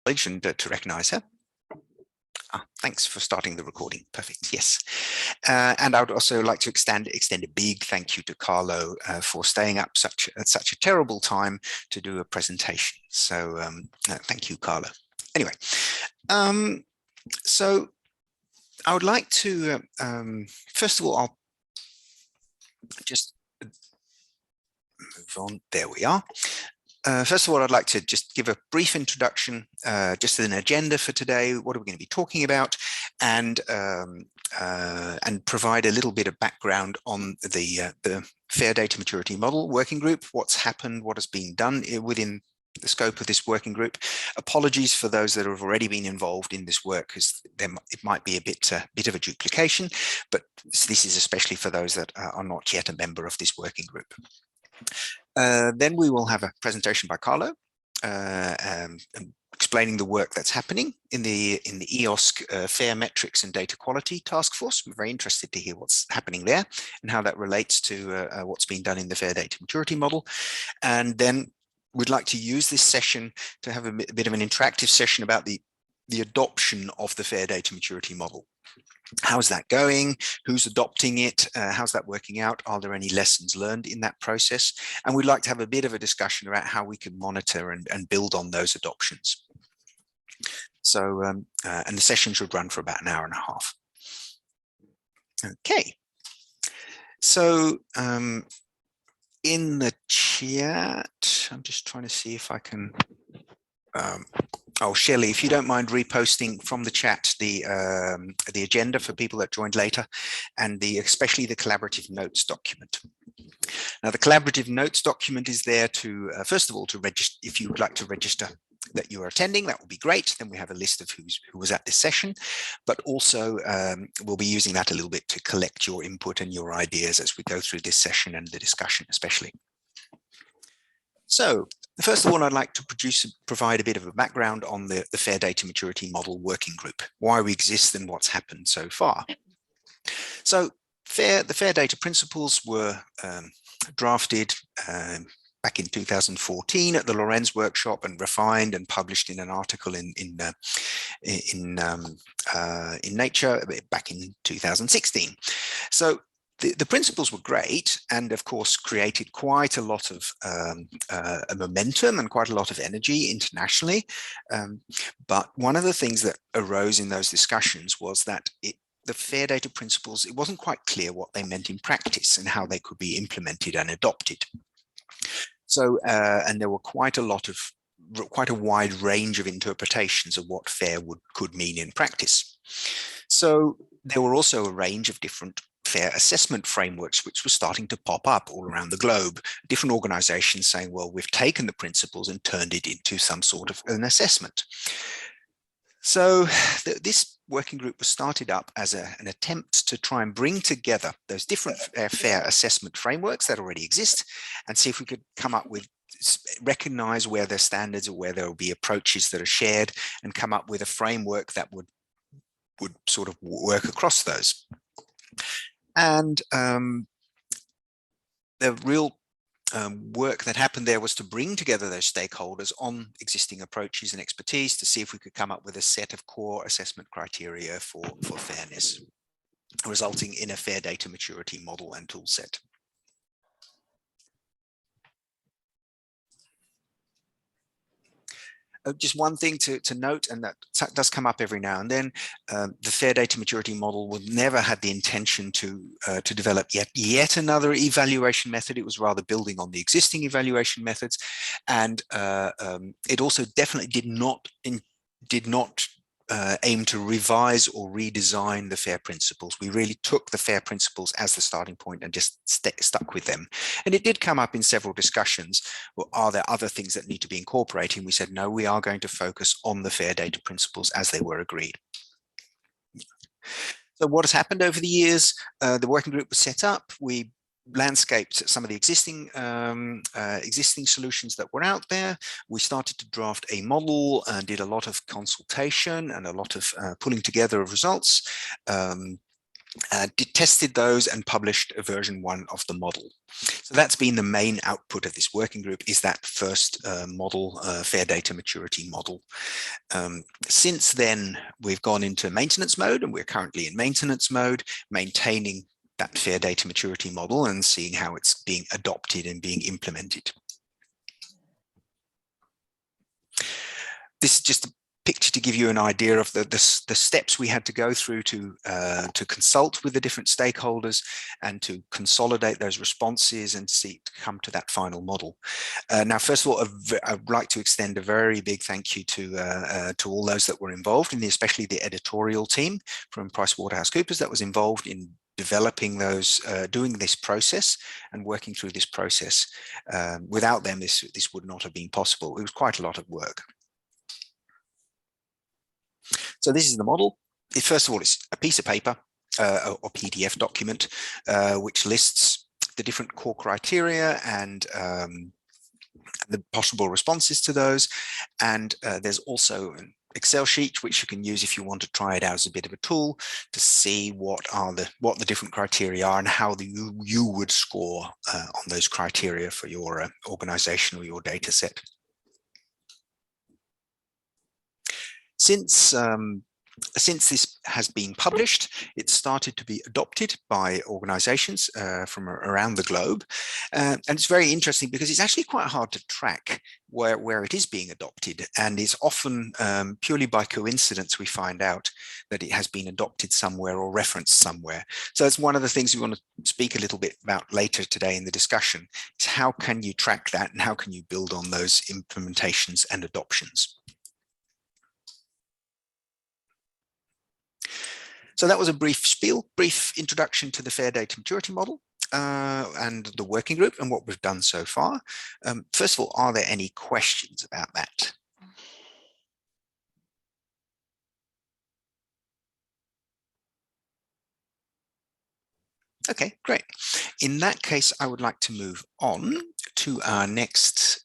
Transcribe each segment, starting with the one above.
and to recognize her. Thanks for starting the recording. Perfect. Yes. And I would also like to extend a big thank you to Carlo for staying up at such a terrible time to do a presentation. So thank you, Carlo. Anyway, so I would like to, first of all, I'll just move on. There we are. First of all, I'd like to just give a brief introduction, just an agenda for today. What are we going to be talking about, and provide a little bit of background on the Fair Data Maturity Model Working Group, what's happened, what has been done within the scope of this working group. Apologies for those that have already been involved in this work, because it might be a bit of a duplication, but this is especially for those that are not yet a member of this working group. Then we will have a presentation by Carlo explaining the work that's happening in the EOSC Fair Metrics and Data Quality Task Force. We're very interested to hear what's happening there and how that relates to what's being done in the Fair Data Maturity Model. And then we'd like to use this session to have a bit of an interactive session about the adoption of the Fair Data Maturity Model. How's that going? Who's adopting it? How's that working out? Are there any lessons learned in that process? And we'd like to have a bit of a discussion about how we can monitor and build on those adoptions. So, and the session should run for about an hour and a half. Okay. So, in the chat, I'm just trying to see if I can. Oh, Shelley, if you don't mind reposting from the chat the agenda for people that joined later, and especially the collaborative notes document. Now, the collaborative notes document is there to, first of all, to register. If you would like to register that you are attending, that would be great. Then we have a list of who was at this session, but also we'll be using that a little bit to collect your input and your ideas as we go through this session and the discussion especially. So, first of all, I'd like to provide a bit of a background on the Fair Data Maturity Model Working Group, why we exist and what's happened so far. So the Fair Data Principles were drafted back in 2014 at the Lorenz workshop and refined and published in an article in Nature back in 2016. So the principles were great and, of course, created quite a lot of momentum and quite a lot of energy internationally. But one of the things that arose in those discussions was that the Fair Data Principles, it wasn't quite clear what they meant in practice and how they could be implemented and adopted. So, and there were quite a wide range of interpretations of what fair could mean in practice. So there were also a range of different fair assessment frameworks which were starting to pop up all around the globe. Different organizations saying, well, we've taken the principles and turned it into some sort of an assessment. So this working group was started up as an attempt to try and bring together those different fair assessment frameworks that already exist and see if we could come up with, recognize where their standards or where there will be approaches that are shared and come up with a framework that would sort of work across those. And the real work that happened there was to bring together those stakeholders on existing approaches and expertise to see if we could come up with a set of core assessment criteria for fairness, resulting in a fair data maturity model and tool set. Just one thing to note, and that does come up every now and then, the Fair Data Maturity Model would never had the intention to develop yet another evaluation method. It was rather building on the existing evaluation methods, and it also definitely did not aim to revise or redesign the FAIR principles. We really took the FAIR principles as the starting point and just stuck with them. And it did come up in several discussions. Well, are there other things that need to be incorporated? And we said, no, we are going to focus on the FAIR data principles as they were agreed. So what has happened over the years? The working group was set up. We landscaped some of the existing solutions that were out there. We started to draft a model and did a lot of consultation and a lot of pulling together of results. tested those and published a version 1 of the model. So that's been the main output of this working group, is that first model, fair data maturity model. Since then, we've gone into maintenance mode, and we're currently in maintenance mode, maintaining that fair data maturity model and seeing how it's being adopted and being implemented. This is just a picture to give you an idea of the steps we had to go through to consult with the different stakeholders and to consolidate those responses and see to come to that final model. Now, first of all, I'd like to extend a very big thank you to all those that were involved, and especially the editorial team from PricewaterhouseCoopers that was involved in developing those, doing this process and working through this process. Without them, this would not have been possible. It was quite a lot of work. So this is the model. First of all, it's a piece of paper or PDF document which lists the different core criteria and the possible responses to those. And there's also an Excel sheet which you can use if you want to try it out as a bit of a tool to see what the different criteria are and how you would score on those criteria for your organization or your data set. Since this has been published, it's started to be adopted by organizations from around the globe. And it's very interesting because it's actually quite hard to track where it is being adopted. And it's often purely by coincidence we find out that it has been adopted somewhere or referenced somewhere. So that's one of the things we want to speak a little bit about later today in the discussion, is how can you track that and how can you build on those implementations and adoptions. So that was a brief spiel, brief introduction to the fair data maturity model and the working group and what we've done so far. First of all, are there any questions about that? Okay, great. In that case, I would like to move on to our next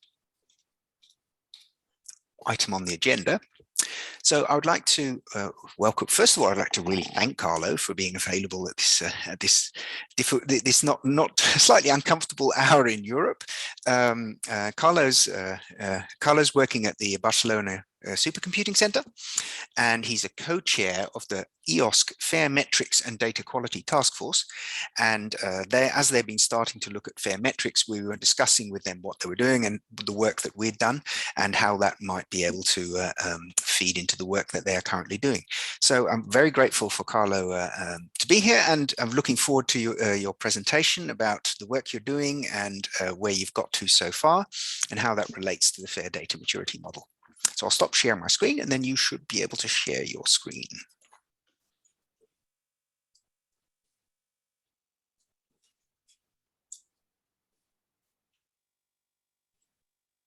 item on the agenda. So I would like to welcome, first of all, I'd like to really thank Carlo for being available at this not slightly uncomfortable hour in Europe. Carlo's working at the Barcelona Supercomputing Center, and he's a co-chair of the EOSC Fair Metrics and Data Quality Task Force. And as they've been starting to look at fair metrics, we were discussing with them what they were doing and the work that we'd done and how that might be able to feed into the work that they are currently doing. So I'm very grateful for Carlo to be here, and I'm looking forward to your presentation about the work you're doing and where you've got to so far and how that relates to the fair data maturity model. So I'll stop sharing my screen and then you should be able to share your screen.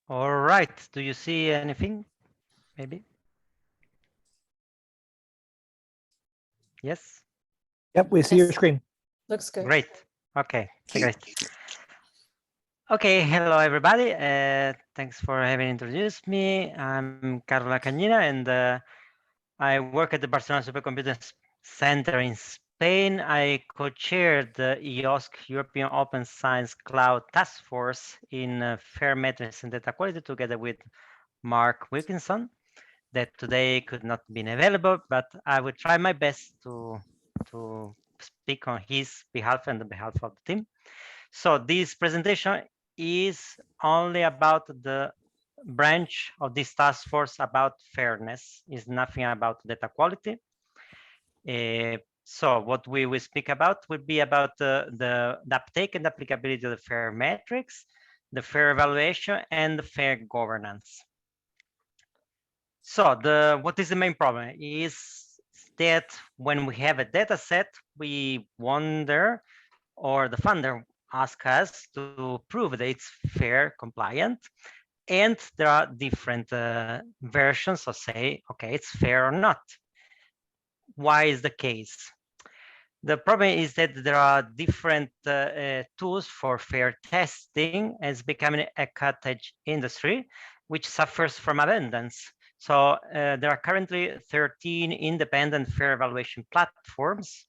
All right, do you see anything, maybe? Yes? Yep, we see your screen. Looks good. Great, okay, great. Okay, hello everybody. Thanks for having introduced me. I'm Carla Cañina, and I work at the Barcelona Supercomputing Center in Spain. I co-chaired the EOSC European Open Science Cloud Task Force in Fair Metrics and Data Quality together with Mark Wilkinson, that today could not be available, but I will try my best to speak on his behalf and the behalf of the team. So this presentation is only about the branch of this task force about fairness. Is nothing about data quality. So what we will speak about will be about the uptake and applicability of the fair metrics, the fair evaluation, and the fair governance. So what is the main problem is that when we have a data set, we wonder, or the funder asks us to prove that it's fair, compliant, and there are different versions of say, okay, it's fair or not. Why is the case? The problem is that there are different tools for fair testing as becoming a cottage industry, which suffers from abundance. So there are currently 13 independent fair evaluation platforms.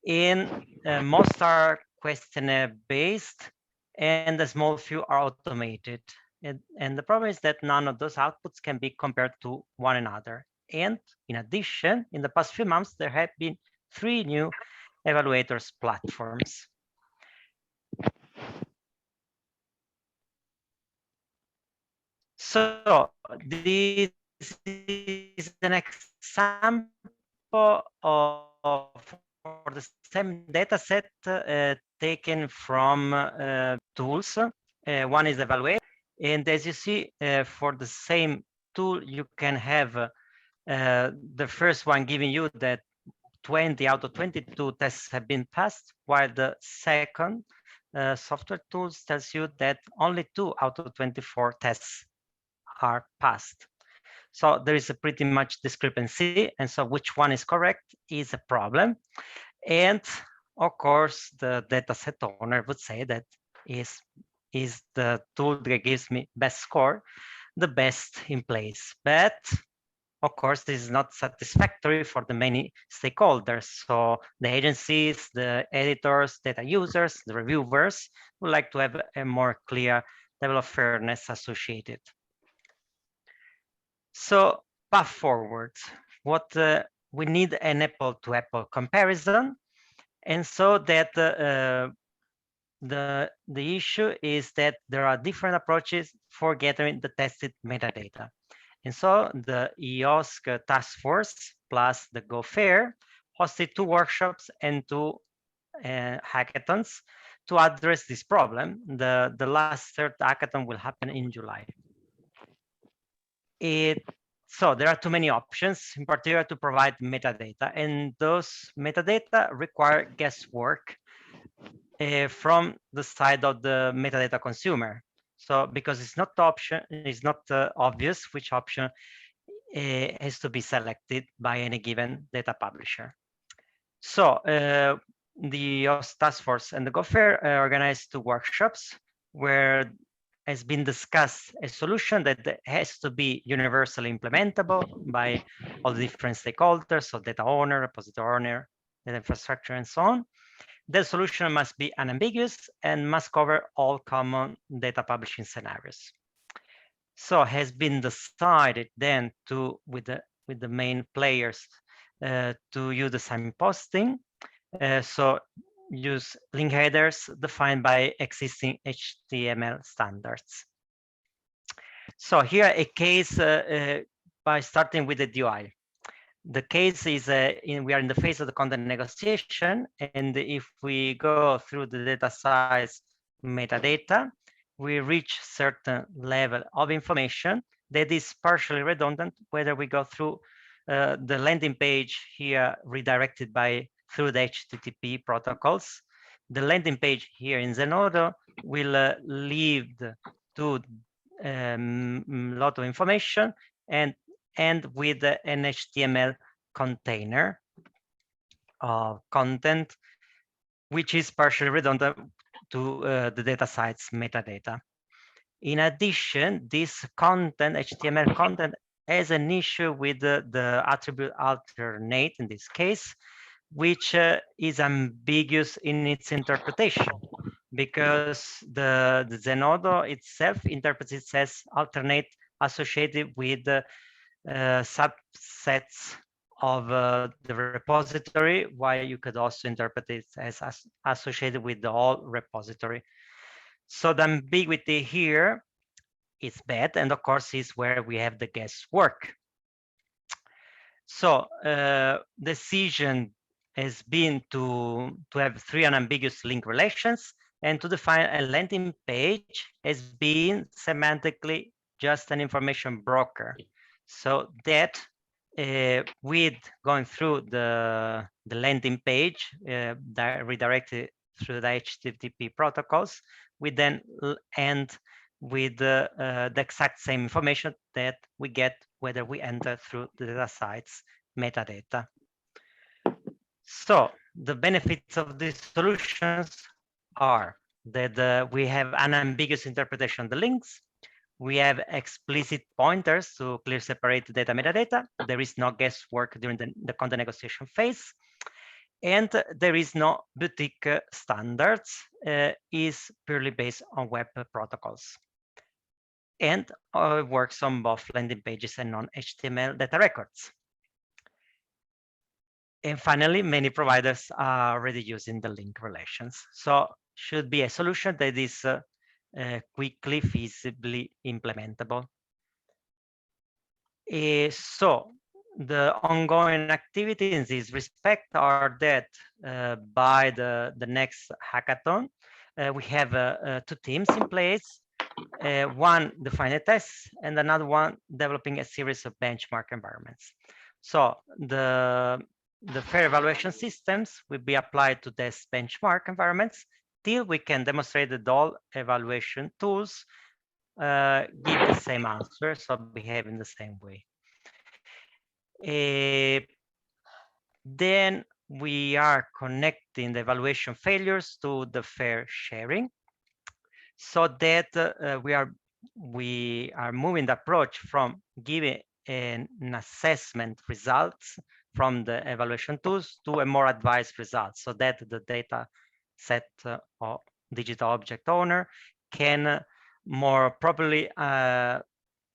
Most are questionnaire based, and a small few are automated. And the problem is that none of those outputs can be compared to one another. And in addition, in the past few months, there have been 3 new evaluators platforms. So this is an example for the same data set taken from tools. One is evaluate, and as you see, for the same tool, you can have the first one giving you that 20 out of 22 tests have been passed, while the second software tools tells you that only 2 out of 24 tests are passed. So there is a pretty much discrepancy, and so which one is correct is a problem. And of course, the dataset owner would say that is the tool that gives me best score, the best in place. But of course, this is not satisfactory for the many stakeholders. So the agencies, the editors, data users, the reviewers would like to have a more clear level of fairness associated. So path forward, what we need an apple-to-apple comparison, and so that the issue is that there are different approaches for gathering the tested metadata. And so the EOSC task force plus the Go Fair hosted 2 workshops and 2 hackathons to address this problem. The last third hackathon will happen in July. So there are too many options, in particular to provide metadata, and those metadata require guesswork from the side of the metadata consumer. So because it's not obvious which option has to be selected by any given data publisher. So the EOS task force and the Go Fair organized 2 workshops where has been discussed a solution that has to be universally implementable by all the different stakeholders, so data owner, repository owner, data infrastructure, and so on. The solution must be unambiguous and must cover all common data publishing scenarios. So has been decided then to, with the main players, to use the signposting. So use link headers defined by existing HTML standards. So here a case by starting with the DOI. The case is we are in the phase of the content negotiation, and if we go through the data size metadata, we reach certain level of information that is partially redundant, whether we go through the landing page here redirected through the HTTP protocols. The landing page here in Zenodo will lead to a lot of information and end with an HTML container of content, which is partially redundant to the data sites metadata. In addition, this content, HTML content, has an issue with the attribute alternate in this case, which is ambiguous in its interpretation, because the Zenodo itself interprets it as alternate associated with subsets of the repository, while you could also interpret it as associated with the whole repository. So the ambiguity here is bad, and of course is where we have the guesswork. So decision has been to have 3 unambiguous link relations and to define a landing page as being semantically just an information broker. So that with going through the landing page redirected through the HTTP protocols, we then end with the exact same information that we get whether we enter through the data sites metadata. So the benefits of these solutions are that we have unambiguous interpretation of the links. We have explicit pointers to clear separate data metadata. There is no guesswork during the content negotiation phase. And there is no boutique standards, is purely based on web protocols. And works on both landing pages and non-HTML data records. And finally, many providers are already using the link relations. So should be a solution that is quickly, feasibly implementable. So the ongoing activity in this respect are that by the next hackathon, we have 2 teams in place. One defining tests and another one developing a series of benchmark environments. So the fair evaluation systems will be applied to test benchmark environments till we can demonstrate that all evaluation tools give the same answer, so behave in the same way. Then we are connecting the evaluation failures to the fair sharing, so that we are moving the approach from giving an assessment results from the evaluation tools to a more advanced result, so that the data set or digital object owner can more properly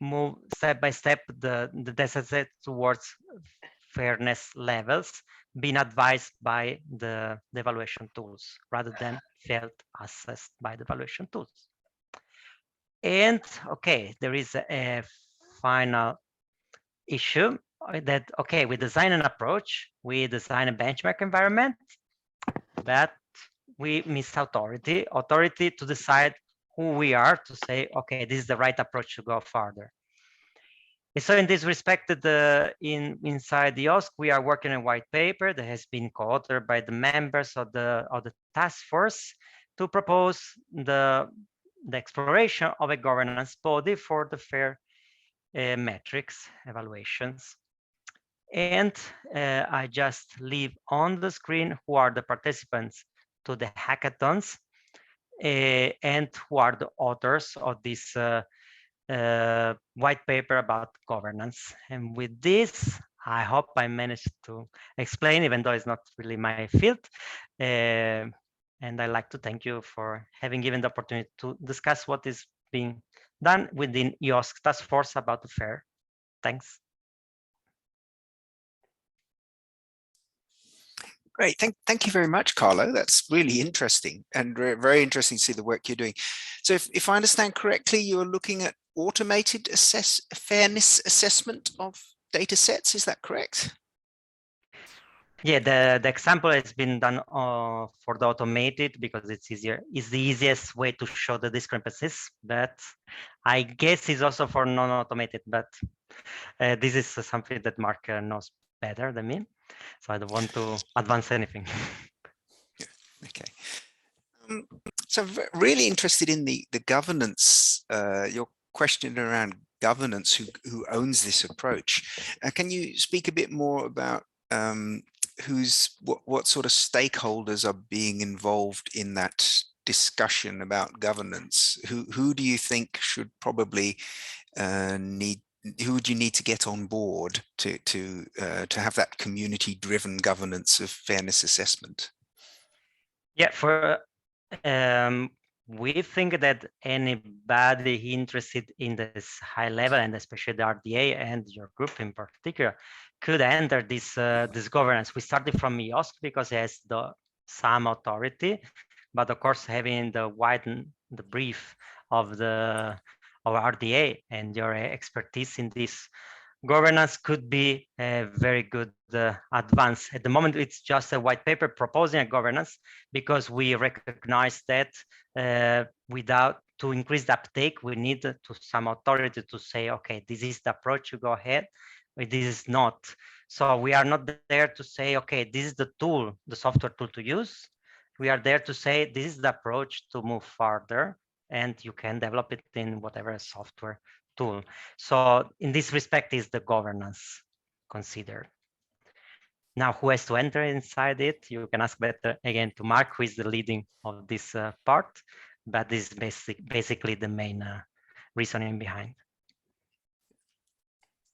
move step by step the data set towards fairness levels, being advised by the evaluation tools rather than felt assessed by the evaluation tools. And okay, there is a final issue that, okay, we design an approach, we design a benchmark environment, but we miss authority to decide who we are to say, okay, this is the right approach to go further. And so in this respect, inside the OSC, we are working on a white paper that has been co-authored by the members of the task force to propose the exploration of a governance body for the fair metrics evaluations. And I just leave on the screen who are the participants to the hackathons and who are the authors of this white paper about governance. And with this, I hope I managed to explain, even though it's not really my field. And I'd like to thank you for having given the opportunity to discuss what is being done within EOSC task force about the fair. Thanks. Great. Thank you very much, Carlo. That's really interesting and very interesting to see the work you're doing. So if I understand correctly, you're looking at automated fairness assessment of data sets. Is that correct? Yeah, the example has been done for the automated because it's easier. It's the easiest way to show the discrepancies, but I guess it's also for non-automated, but this is something that Mark knows better than me. So I don't want to advance anything. Yeah. Okay. So really interested in the governance, your question around governance, who owns this approach. Can you speak a bit more about what sort of stakeholders are being involved in that discussion about governance? Who do you think should probably who do you need to get on board to have that community-driven governance of fairness assessment? Yeah, we think that anybody interested in this high level, and especially the RDA and your group in particular, could enter this this governance. We started from EOSC because it has some authority, but of course having the brief of RDA and your expertise in this governance could be a very good advance. At the moment, it's just a white paper proposing a governance because we recognize that to increase the uptake, we need some authority to say, okay, this is the approach, you go ahead, but this is not. So we are not there to say, okay, this is the tool, the software tool to use. We are there to say, this is the approach to move further, and you can develop it in whatever software tool. So in this respect is the governance considered. Now, who has to enter inside it? You can ask better again to Mark, who is the leading of this part, but this is basically the main reasoning behind.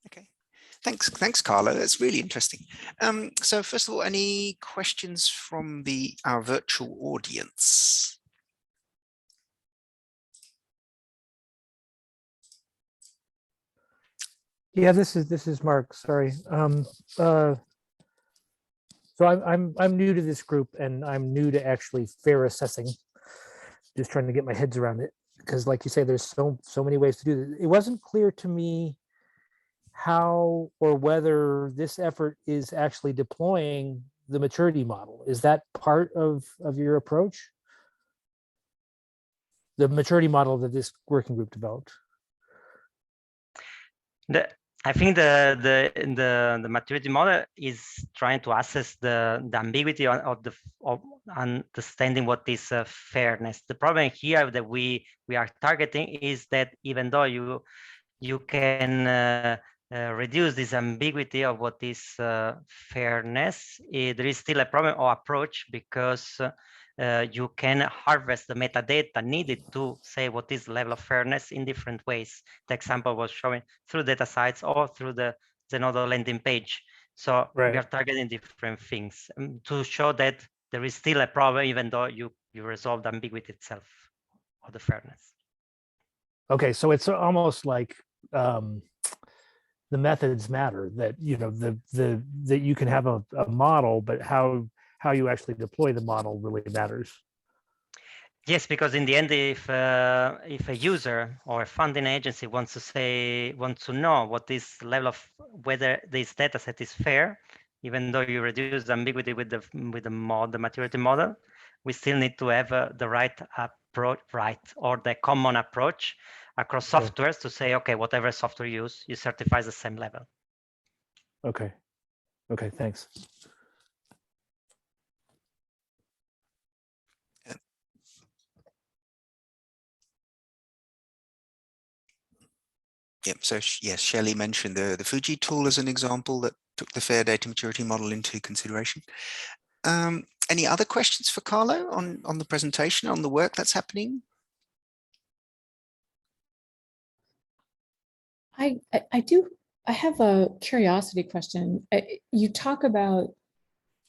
Okay, Thanks, Carlo. That's really interesting. So first of all, any questions from our virtual audience? Yeah, this is Mark. Sorry. So I'm new to this group, and I'm new to actually fair assessing. Just trying to get my heads around it, because, like you say, there's so many ways to do this. It wasn't clear to me how or whether this effort is actually deploying the maturity model. Is that part of your approach? The maturity model that this working group developed? I think the maturity model is trying to assess the ambiguity of understanding what is fairness. The problem here that we are targeting is that even though you can reduce this ambiguity of what is fairness, there is still a problem or approach, because you can harvest the metadata needed to say what is the level of fairness in different ways. The example was showing through data sites or through the Zenodo landing page. So we are targeting different things to show that there is still a problem, even though you resolve the ambiguity itself of the fairness. Okay, so it's almost like the methods matter, that that you can have a model, but how you actually deploy the model really matters. Yes, because in the end, if a user or a funding agency wants to know what this level of whether this data set is fair, even though you reduce the ambiguity with the maturity model, we still need to have the right approach, or the common approach across softwares to say, okay, whatever software you use, you certify the same level. Okay, thanks. Yep. So yes, Shelley mentioned the Fuji tool as an example that took the fair data maturity model into consideration. Any other questions for Carlo on the presentation, on the work that's happening? I do. I have a curiosity question. You talk about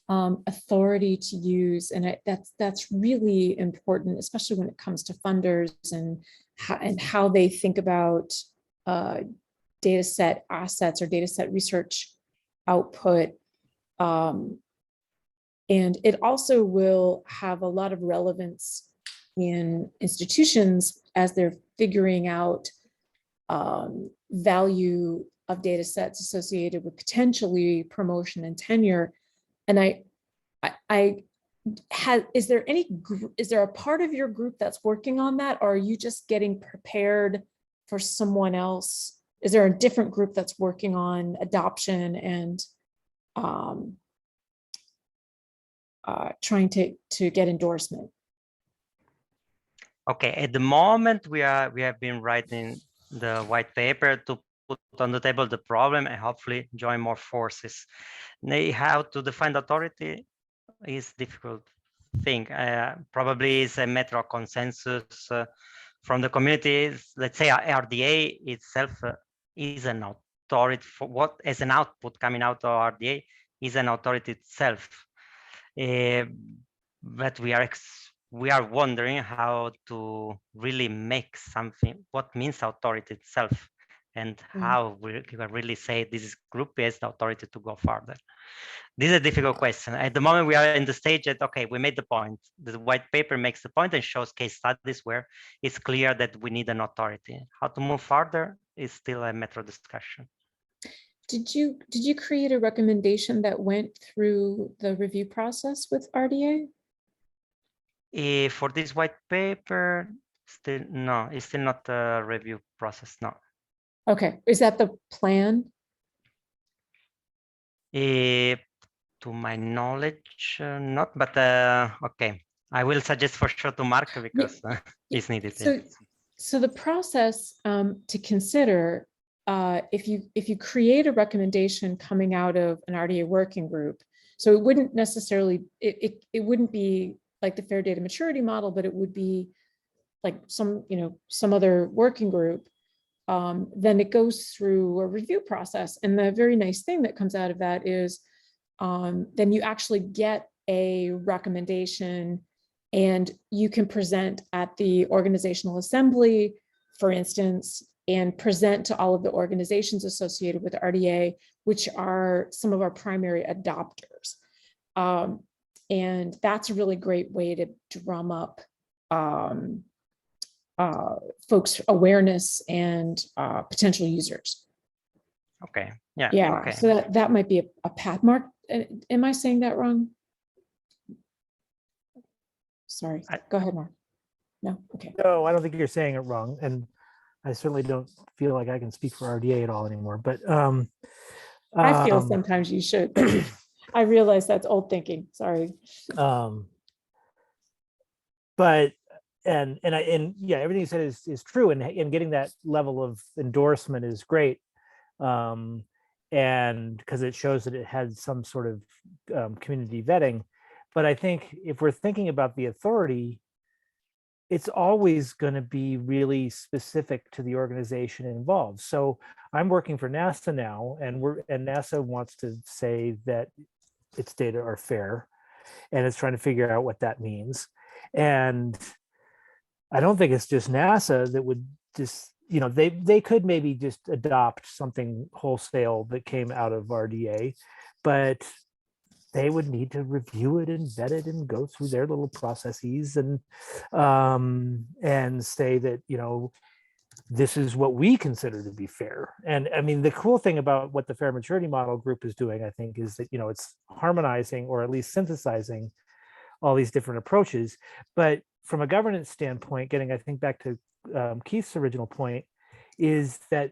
authority to use, and that's really important, especially when it comes to funders and how they think about data set assets or data set research output. And it also will have a lot of relevance in institutions as they're figuring out value of data sets associated with potentially promotion and tenure. And is there a part of your group that's working on that, or are you just getting prepared for someone else? Is there a different group that's working on adoption and trying to get endorsement? Okay, at the moment we have been writing the white paper to put on the table the problem and hopefully join more forces. How to define authority is difficult thing. Probably is a matter of consensus from the communities. Let's say RDA itself is an authority for what, as an output coming out of RDA, is an authority itself. But we are wondering how to really make something, what means authority itself, and how we can really say this group has the authority to go further. This is a difficult question. At the moment, we are in the stage that, okay, we made the point. The white paper makes the point and shows case studies where it's clear that we need an authority. How to move further is still a matter of discussion. Did you create a recommendation that went through the review process with RDA? For this white paper, still no, it's still not a review process, no. Okay, is that the plan? To my knowledge, not, but okay. I will suggest for sure to Mark because it's needed. So the process to consider, if you create a recommendation coming out of an RDA working group, so it wouldn't necessarily, it wouldn't be like the fair data maturity model, but it would be like some other working group. then it goes through a review process. And the very nice thing that comes out of that is then you actually get a recommendation and you can present at the organizational assembly, for instance, and present to all of the organizations associated with RDA, which are some of our primary adopters. And that's a really great way to drum up folks' awareness and potential users. Okay. Yeah. Yeah. Okay. So that might be a path. Mark, am I saying that wrong? Sorry. Go ahead, Mark. No. Okay. No, I don't think you're saying it wrong, and I certainly don't feel like I can speak for RDA at all anymore. But I feel sometimes you should. But I realize that's old thinking. Sorry. But and yeah, everything you said is true, and getting that level of endorsement is great, and because it shows that it had some sort of community vetting. But I think if we're thinking about the authority, it's always going to be really specific to the organization involved. So I'm working for NASA now, and NASA wants to say that its data are fair, and it's trying to figure out what that means. And I don't think it's just NASA that would just, they could maybe just adopt something wholesale that came out of RDA, but they would need to review it and vet it and go through their little processes and say that, this is what we consider to be fair. And I mean, the cool thing about what the Fair Maturity Model group is doing, I think, is that, it's harmonizing or at least synthesizing all these different approaches. But from a governance standpoint, getting, I think, back to Keith's original point, is that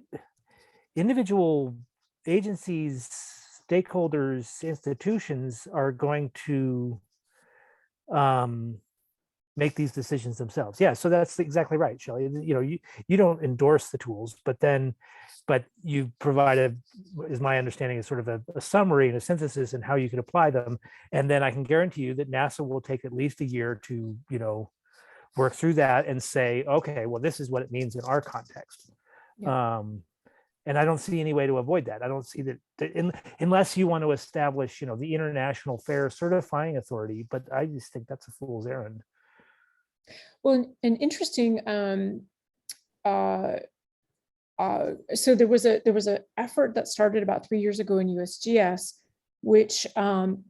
individual agencies, stakeholders, institutions are going to make these decisions themselves. Yeah, so that's exactly right, Shelley. You don't endorse the tools, but you provide is my understanding, is sort of a summary and a synthesis and how you could apply them. And then I can guarantee you that NASA will take at least a year to, work through that and say, okay, well, this is what it means in our context. Yeah. And I don't see any way to avoid that. I don't see that unless you want to establish, the International Fair Certifying Authority, but I just think that's a fool's errand. Well, an interesting, so there was a effort that started about 3 years ago in USGS, which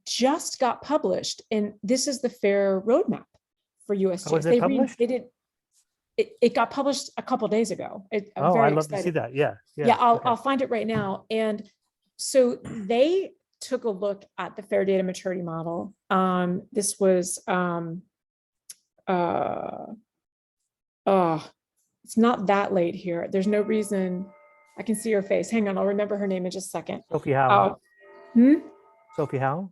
just got published, and this is the FAIR roadmap for USGS. Was it published? It got published a couple of days ago. I'd love to see that. Yeah. I'll find it right now. And so they took a look at the FAIR data maturity model. This was it's not that late here. There's no reason. I can see her face. Hang on, I'll remember her name in just a second. Sophie Howe. Sophie Howe?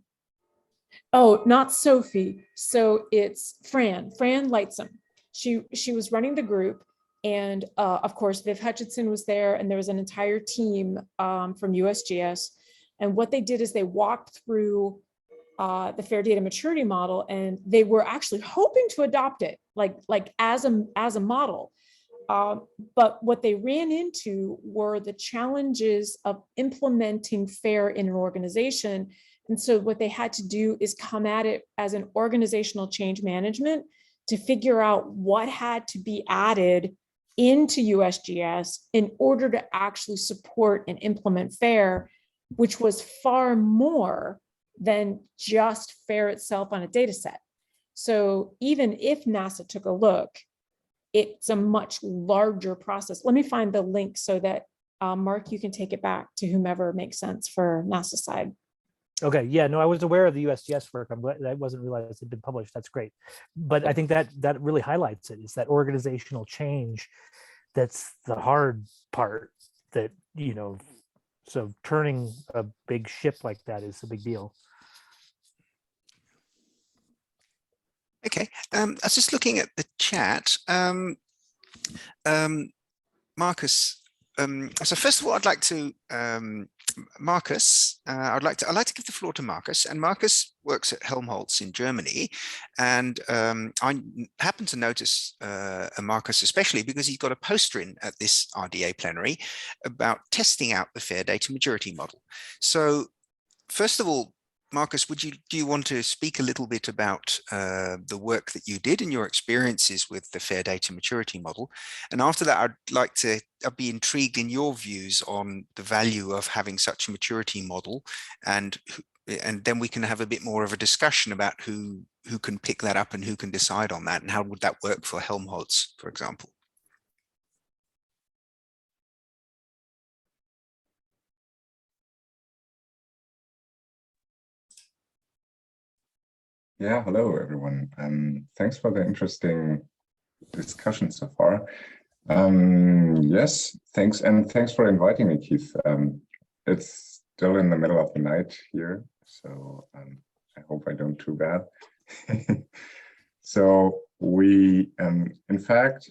Oh, not Sophie. So it's Fran Lightsome. She was running the group, and of course Viv Hutchinson was there, and there was an entire team from USGS. And what they did is they walked through the FAIR data maturity model, and they were actually hoping to adopt it like as a model. But what they ran into were the challenges of implementing FAIR in an organization. And so what they had to do is come at it as an organizational change management to figure out what had to be added into USGS in order to actually support and implement FAIR, which was far more than just FAIR itself on a data set. So even if NASA took a look, it's a much larger process. Let me find the link so that Mark, you can take it back to whomever makes sense for NASA side. Okay, yeah, no, I was aware of the USGS work. I'm glad I wasn't realized it had been published. That's great. But I think that really highlights it. It's that organizational change that's the hard part that, so turning a big ship like that is a big deal. Okay, I was just looking at the chat. Marcus so first of all, I'd like to Marcus. I'd like to give the floor to Marcus, and Marcus works at Helmholtz in Germany, and I happen to notice Marcus especially because he's got a poster in at this RDA plenary about testing out the fair data maturity model. So first of all, Marcus, do you want to speak a little bit about the work that you did and your experiences with the fair data maturity model? And after that, I'd be intrigued in your views on the value of having such a maturity model, and then we can have a bit more of a discussion about who can pick that up and who can decide on that, and how would that work for Helmholtz, for example. Yeah, hello everyone. Thanks for the interesting discussion so far. Yes, thanks, and thanks for inviting me, Keith. It's still in the middle of the night here, so I hope I don't too bad. So we, in fact,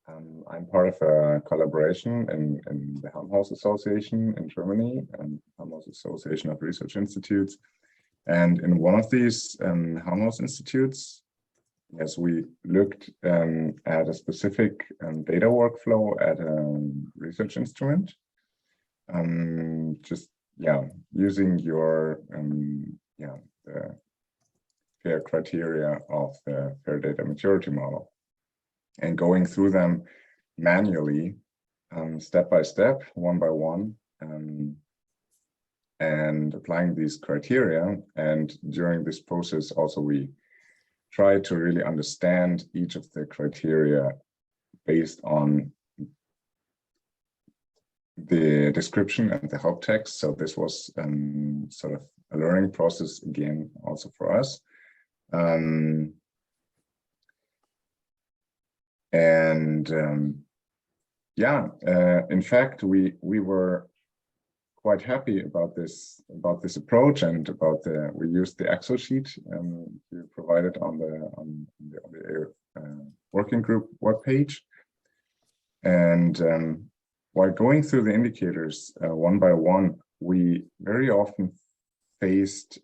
I'm part of a collaboration in the Helmholtz Association in Germany, and Helmholtz Association of Research Institutes. And in one of these Helmholtz institutes, yes, we looked at a specific data workflow at a research instrument. Using your the fair criteria of the fair data maturity model, and going through them manually, step by step, one by one. And applying these criteria. And during this process, also we try to really understand each of the criteria based on the description and the help text. So this was sort of a learning process again, also for us. In fact, we were quite happy about this approach, and we used the Excel sheet you provided on the working group webpage. And while going through the indicators one by one, we very often faced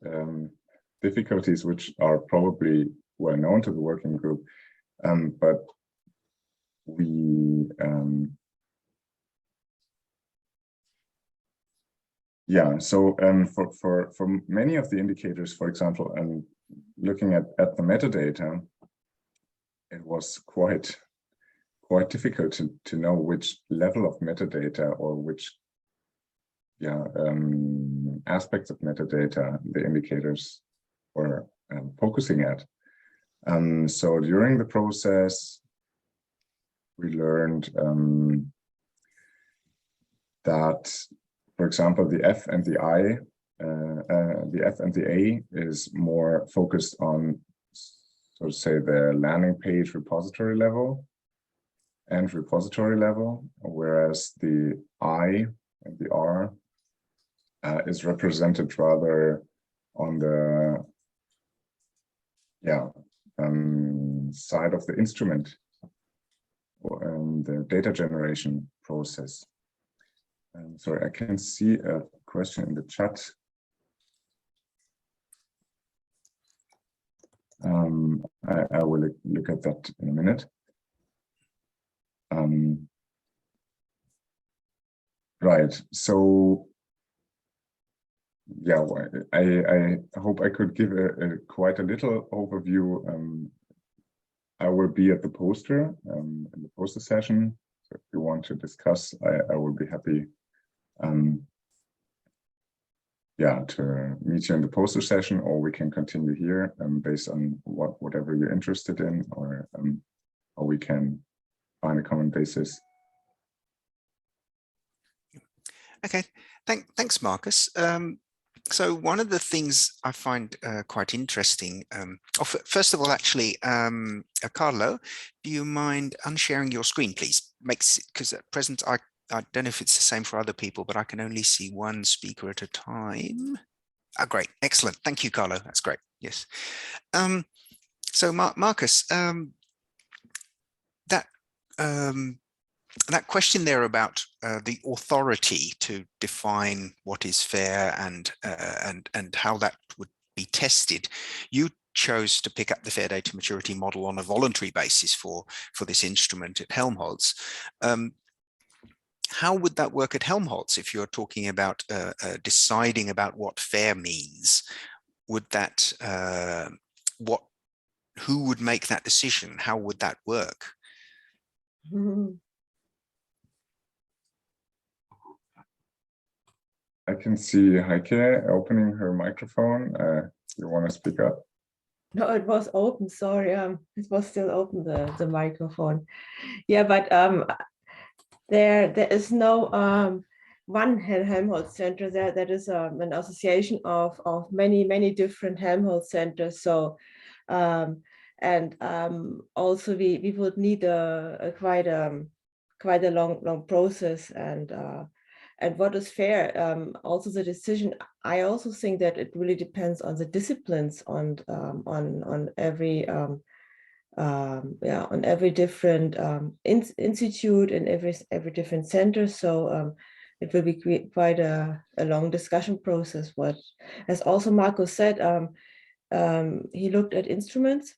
difficulties which are probably well known to the working group, but we for many of the indicators, for example, and looking at the metadata, it was quite difficult to know which level of metadata or which aspects of metadata the indicators were focusing at. So during the process, we learned that, for example, the F and the I, the F and the A is more focused on, so to say, the landing page repository level and repository level, whereas the I and the R is represented rather on the side of the instrument and the data generation process. Sorry, I can see a question in the chat. I will look at that in a minute. Right, so yeah, I hope I could give quite a little overview. I will be at the poster in the poster session. So if you want to discuss, I will be happy to meet you in the poster session, or we can continue here based on whatever you're interested in, or we can find a common basis. Okay, thanks, Marcus. So one of the things I find quite interesting, first of all, actually, Carlo, do you mind unsharing your screen, please? Because at present, I don't know if it's the same for other people, but I can only see one speaker at a time. Oh, great, excellent. Thank you, Carlo. That's great. Yes. So Marcus, that question there about the authority to define what is fair and how that would be tested, you chose to pick up the fair data maturity model on a voluntary basis for this instrument at Helmholtz. How would that work at Helmholtz if you're talking about deciding about what fair means? Would that who would make that decision? How would that work? I can see Heike opening her microphone. You want to speak up? No, it was open. Sorry, it was still open, the microphone. Yeah, but there is no one Helmholtz center there. That is an association of many different Helmholtz centers. So and also we would need a quite a long process, and what is fair, also the decision, I also think that it really depends on the disciplines on every on every different institute and every different center. So it will be quite a long discussion process. What, as also Marco said, he looked at instruments,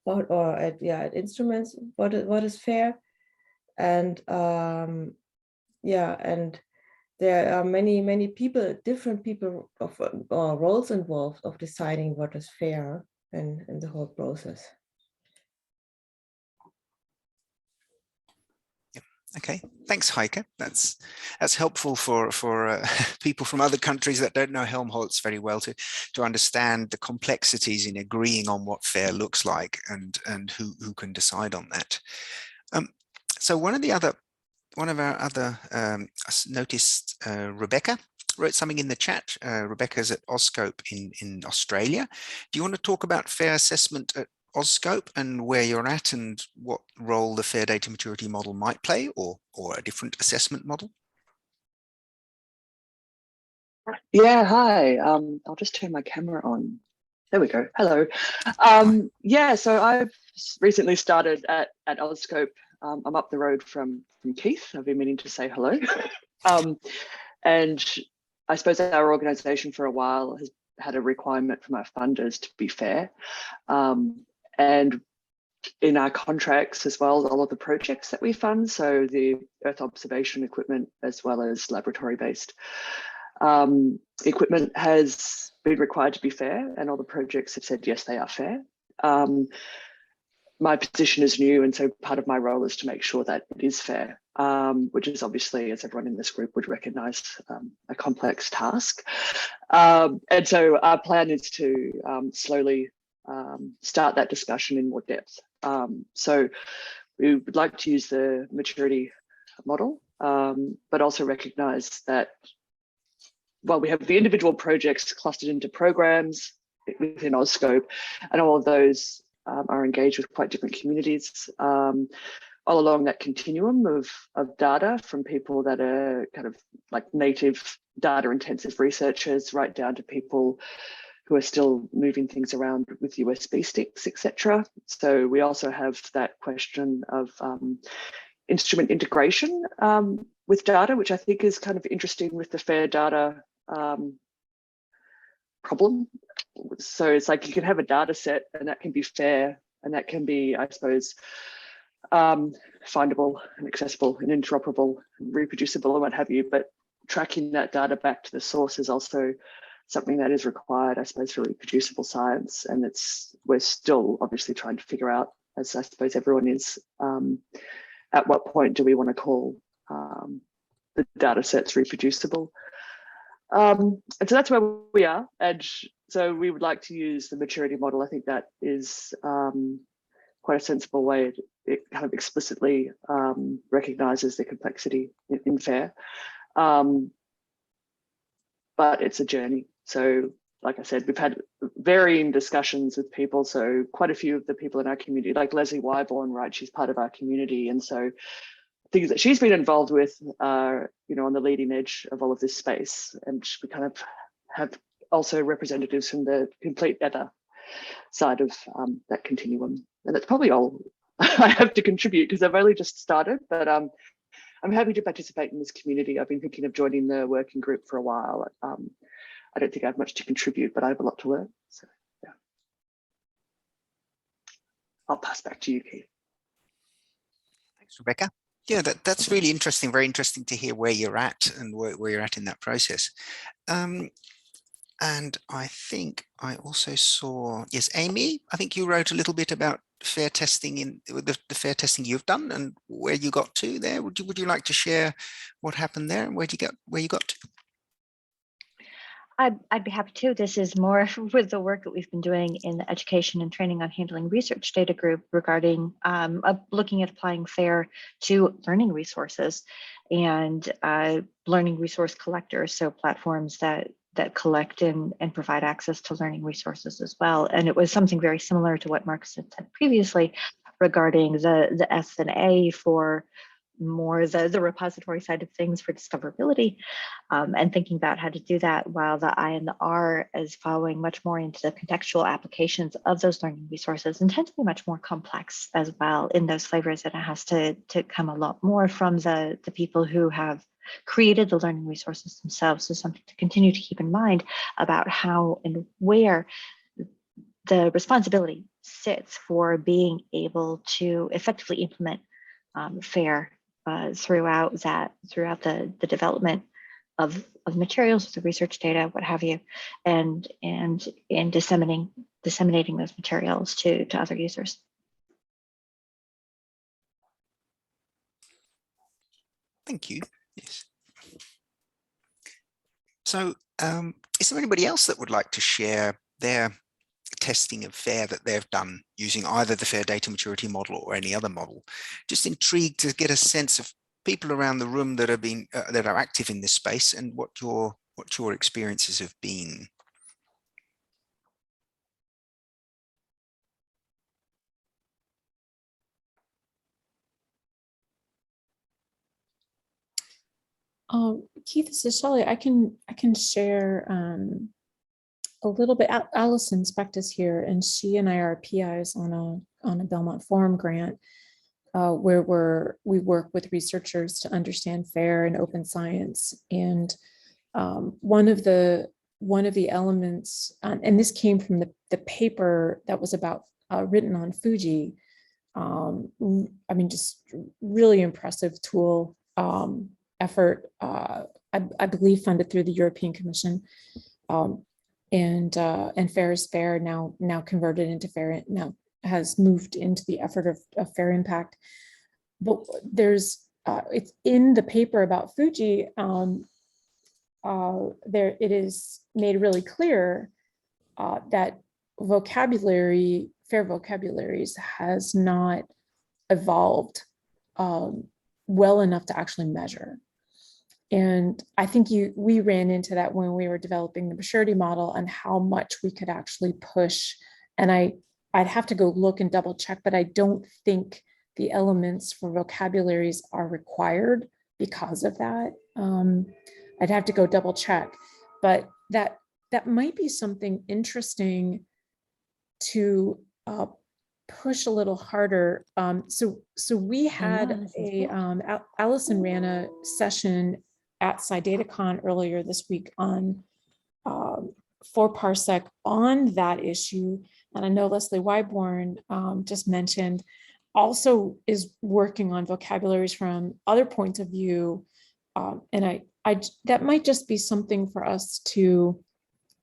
or at instruments, what is fair, and and there are many people, different people of roles involved of deciding what is fair in the whole process. Okay, thanks, Heike. That's helpful for people from other countries that don't know Helmholtz very well to understand the complexities in agreeing on what fair looks like and who can decide on that. So one of our other noticed, Rebecca wrote something in the chat. Rebecca's at Oscope in Australia. Do you want to talk about fair assessment at Oscope and where you're at and what role the fair data maturity model might play, or a different assessment model? Yeah, hi. I'll just turn my camera on. There we go. Hello. Yeah, so I've recently started at Oscope. I'm up the road from Keith. I've been meaning to say hello. And I suppose our organisation for a while has had a requirement from our funders to be fair. And in our contracts as well, all of the projects that we fund, so the Earth observation equipment as well as laboratory-based equipment has been required to be fair, and all the projects have said yes, they are fair. My position is new, and so part of my role is to make sure that it is fair, which is obviously, as everyone in this group would recognise, a complex task. And so our plan is to slowly start that discussion in more depth. So we would like to use the maturity model, but also recognise that while we have the individual projects clustered into programs within Oscope, and all of those are engaged with quite different communities all along that continuum of data, from people that are kind of like native data intensive researchers right down to people who are still moving things around with USB sticks, etc. So we also have that question of instrument integration with data, which I think is kind of interesting with the fair data problem. So it's like you can have a data set and that can be fair, and that can be, I suppose, findable and accessible and interoperable and reproducible and what have you, but tracking that data back to the source is also something that is required, I suppose, for reproducible science. And we're still obviously trying to figure out, as I suppose everyone is, at what point do we want to call the data sets reproducible? And so that's where we are. And so we would like to use the maturity model. I think that is quite a sensible way. It kind of explicitly recognizes the complexity in FAIR. But it's a journey. So like I said, we've had varying discussions with people. So quite a few of the people in our community, like Leslie Wyborn, right, she's part of our community. And so things that she's been involved with are, you know, on the leading edge of all of this space. And we kind of have also representatives from the complete other side of that continuum. And that's probably all I have to contribute because I've only just started, but I'm happy to participate in this community. I've been thinking of joining the working group for a while. I don't think I have much to contribute, but I have a lot to learn. So yeah, I'll pass back to you, Keith. Thanks, Rebecca. Yeah, that's really interesting. Very interesting to hear where you're at and where you're at in that process. And I think I also saw, yes, Amy, I think you wrote a little bit about fair testing in the fair testing you've done and where you got to there. Would you like to share what happened there and where you got to? I'd be happy to. This is more with the work that we've been doing in the education and training on handling research data group regarding looking at applying FAIR to learning resources and learning resource collectors, so platforms that collect and provide access to learning resources as well. And it was something very similar to what Marcus had said previously regarding the S and A for more the repository side of things for discoverability, and thinking about how to do that, while the I and the R is following much more into the contextual applications of those learning resources and tend to be much more complex as well in those flavors, and it has to come a lot more from the people who have created the learning resources themselves. So something to continue to keep in mind about how and where the responsibility sits for being able to effectively implement FAIR throughout the development of materials, the research data, what have you, and disseminating those materials to other users. Thank you. Yes. So is there anybody else that would like to share their testing of FAIR that they've done using either the FAIR data maturity model or any other model? Just intrigued to get a sense of people around the room that have been that are active in this space and what your experiences have been. Keith, this is Shelley. I can share a little bit. Allison Specht is here, and she and I are PIs on a Belmont Forum grant where we work with researchers to understand FAIR and open science. And one of the elements, and this came from the paper that was about written on Fuji. I mean, just really impressive tool effort. I believe funded through the European Commission. And FAIR is FAIR now converted into FAIR, now has moved into the effort of FAIR impact. But there's it's in the paper about Fuji. There it is made really clear that FAIR vocabularies has not evolved well enough to actually measure. And I think we ran into that when we were developing the maturity model and how much we could actually push. And I'd have to go look and double check, but I don't think the elements for vocabularies are required because of that. I'd have to go double check, but that might be something interesting to push a little harder. So we had Allison ran a session at SciDataCon earlier this week on 4Parsec on that issue. And I know Leslie Wyborn just mentioned also is working on vocabularies from other points of view. And that might just be something for us to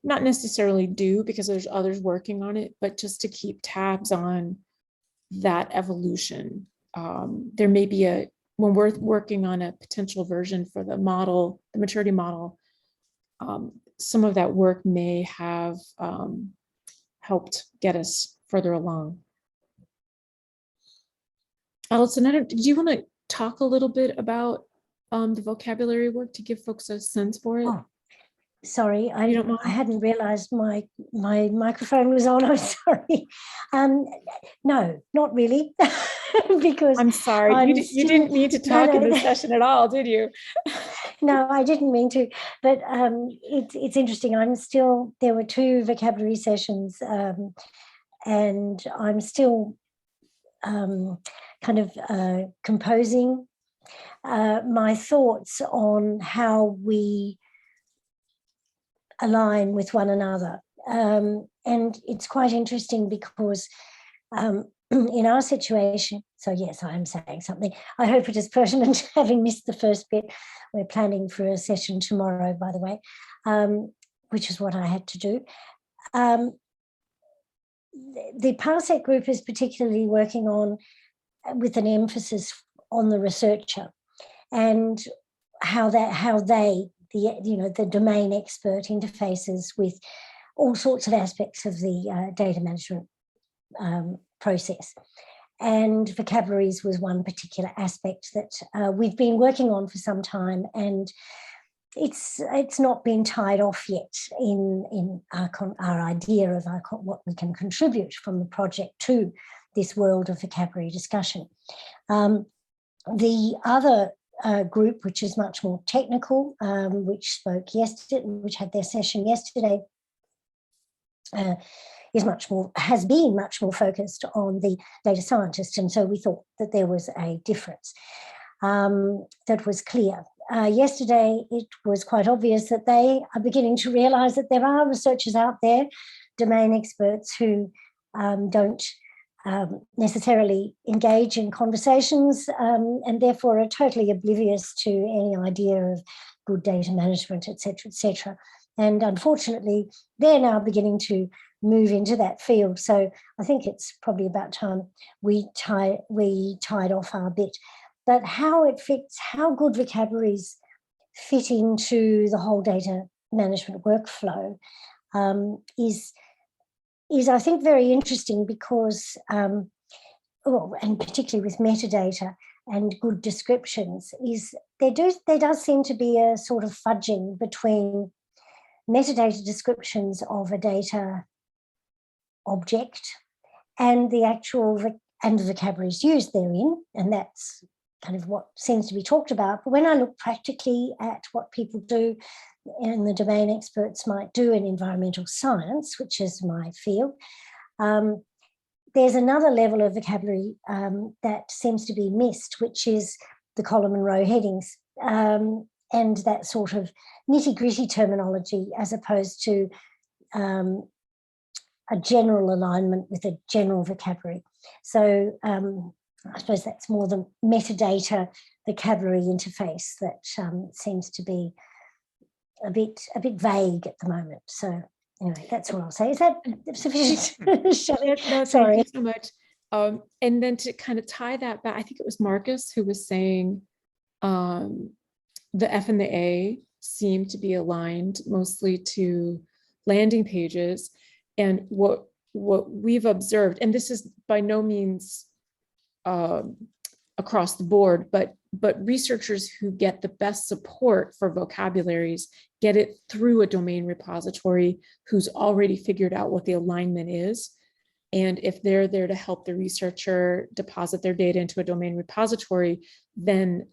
not necessarily do because there's others working on it, but just to keep tabs on that evolution. There may be when we're working on a potential version for the model, the maturity model, some of that work may have helped get us further along. Allison, did you want to talk a little bit about the vocabulary work to give folks a sense for it? Oh, sorry, I hadn't realized my microphone was on. I'm sorry. No, not really. Because I'm sorry, you didn't mean to talk in this session at all, did you? No, I didn't mean to, but it's interesting. There were 2 vocabulary sessions, and I'm still kind of composing my thoughts on how we align with one another. And it's quite interesting because in our situation, so yes, I am saying something. I hope it is pertinent, having missed the first bit. We're planning for a session tomorrow, by the way, which is what I had to do. The Parsec group is particularly working on, with an emphasis on the researcher and how they, the domain expert interfaces with all sorts of aspects of the data management process. And vocabularies was one particular aspect that we've been working on for some time, and it's not been tied off yet in our idea of what we can contribute from the project to this world of vocabulary discussion. The other group, which is much more technical, which had their session yesterday, has been much more focused on the data scientist, and so we thought that there was a difference that was clear. Yesterday, it was quite obvious that they are beginning to realise that there are researchers out there, domain experts, who don't necessarily engage in conversations and therefore are totally oblivious to any idea of good data management, etc., etc. And unfortunately, they're now beginning to move into that field. So I think it's probably about time we tied off our bit. But how it fits, how good vocabularies fit into the whole data management workflow is I think very interesting because, and particularly with metadata and good descriptions, is there does seem to be a sort of fudging between metadata descriptions of a data object and the actual and the vocabularies used therein, and that's kind of what seems to be talked about. But when I look practically at what people do, and the domain experts might do in environmental science, which is my field, there's another level of vocabulary that seems to be missed, which is the column and row headings and that sort of nitty-gritty terminology, as opposed to a general alignment with a general vocabulary. So I suppose that's more the metadata vocabulary interface that seems to be a bit vague at the moment. So anyway, that's all I'll say. Is that sufficient? No, sorry. thank you so much. And then to kind of tie that back, I think it was Marcus who was saying the F and the A seem to be aligned mostly to landing pages. And what we've observed, and this is by no means across the board, but researchers who get the best support for vocabularies get it through a domain repository who's already figured out what the alignment is. And if they're there to help the researcher deposit their data into a domain repository, then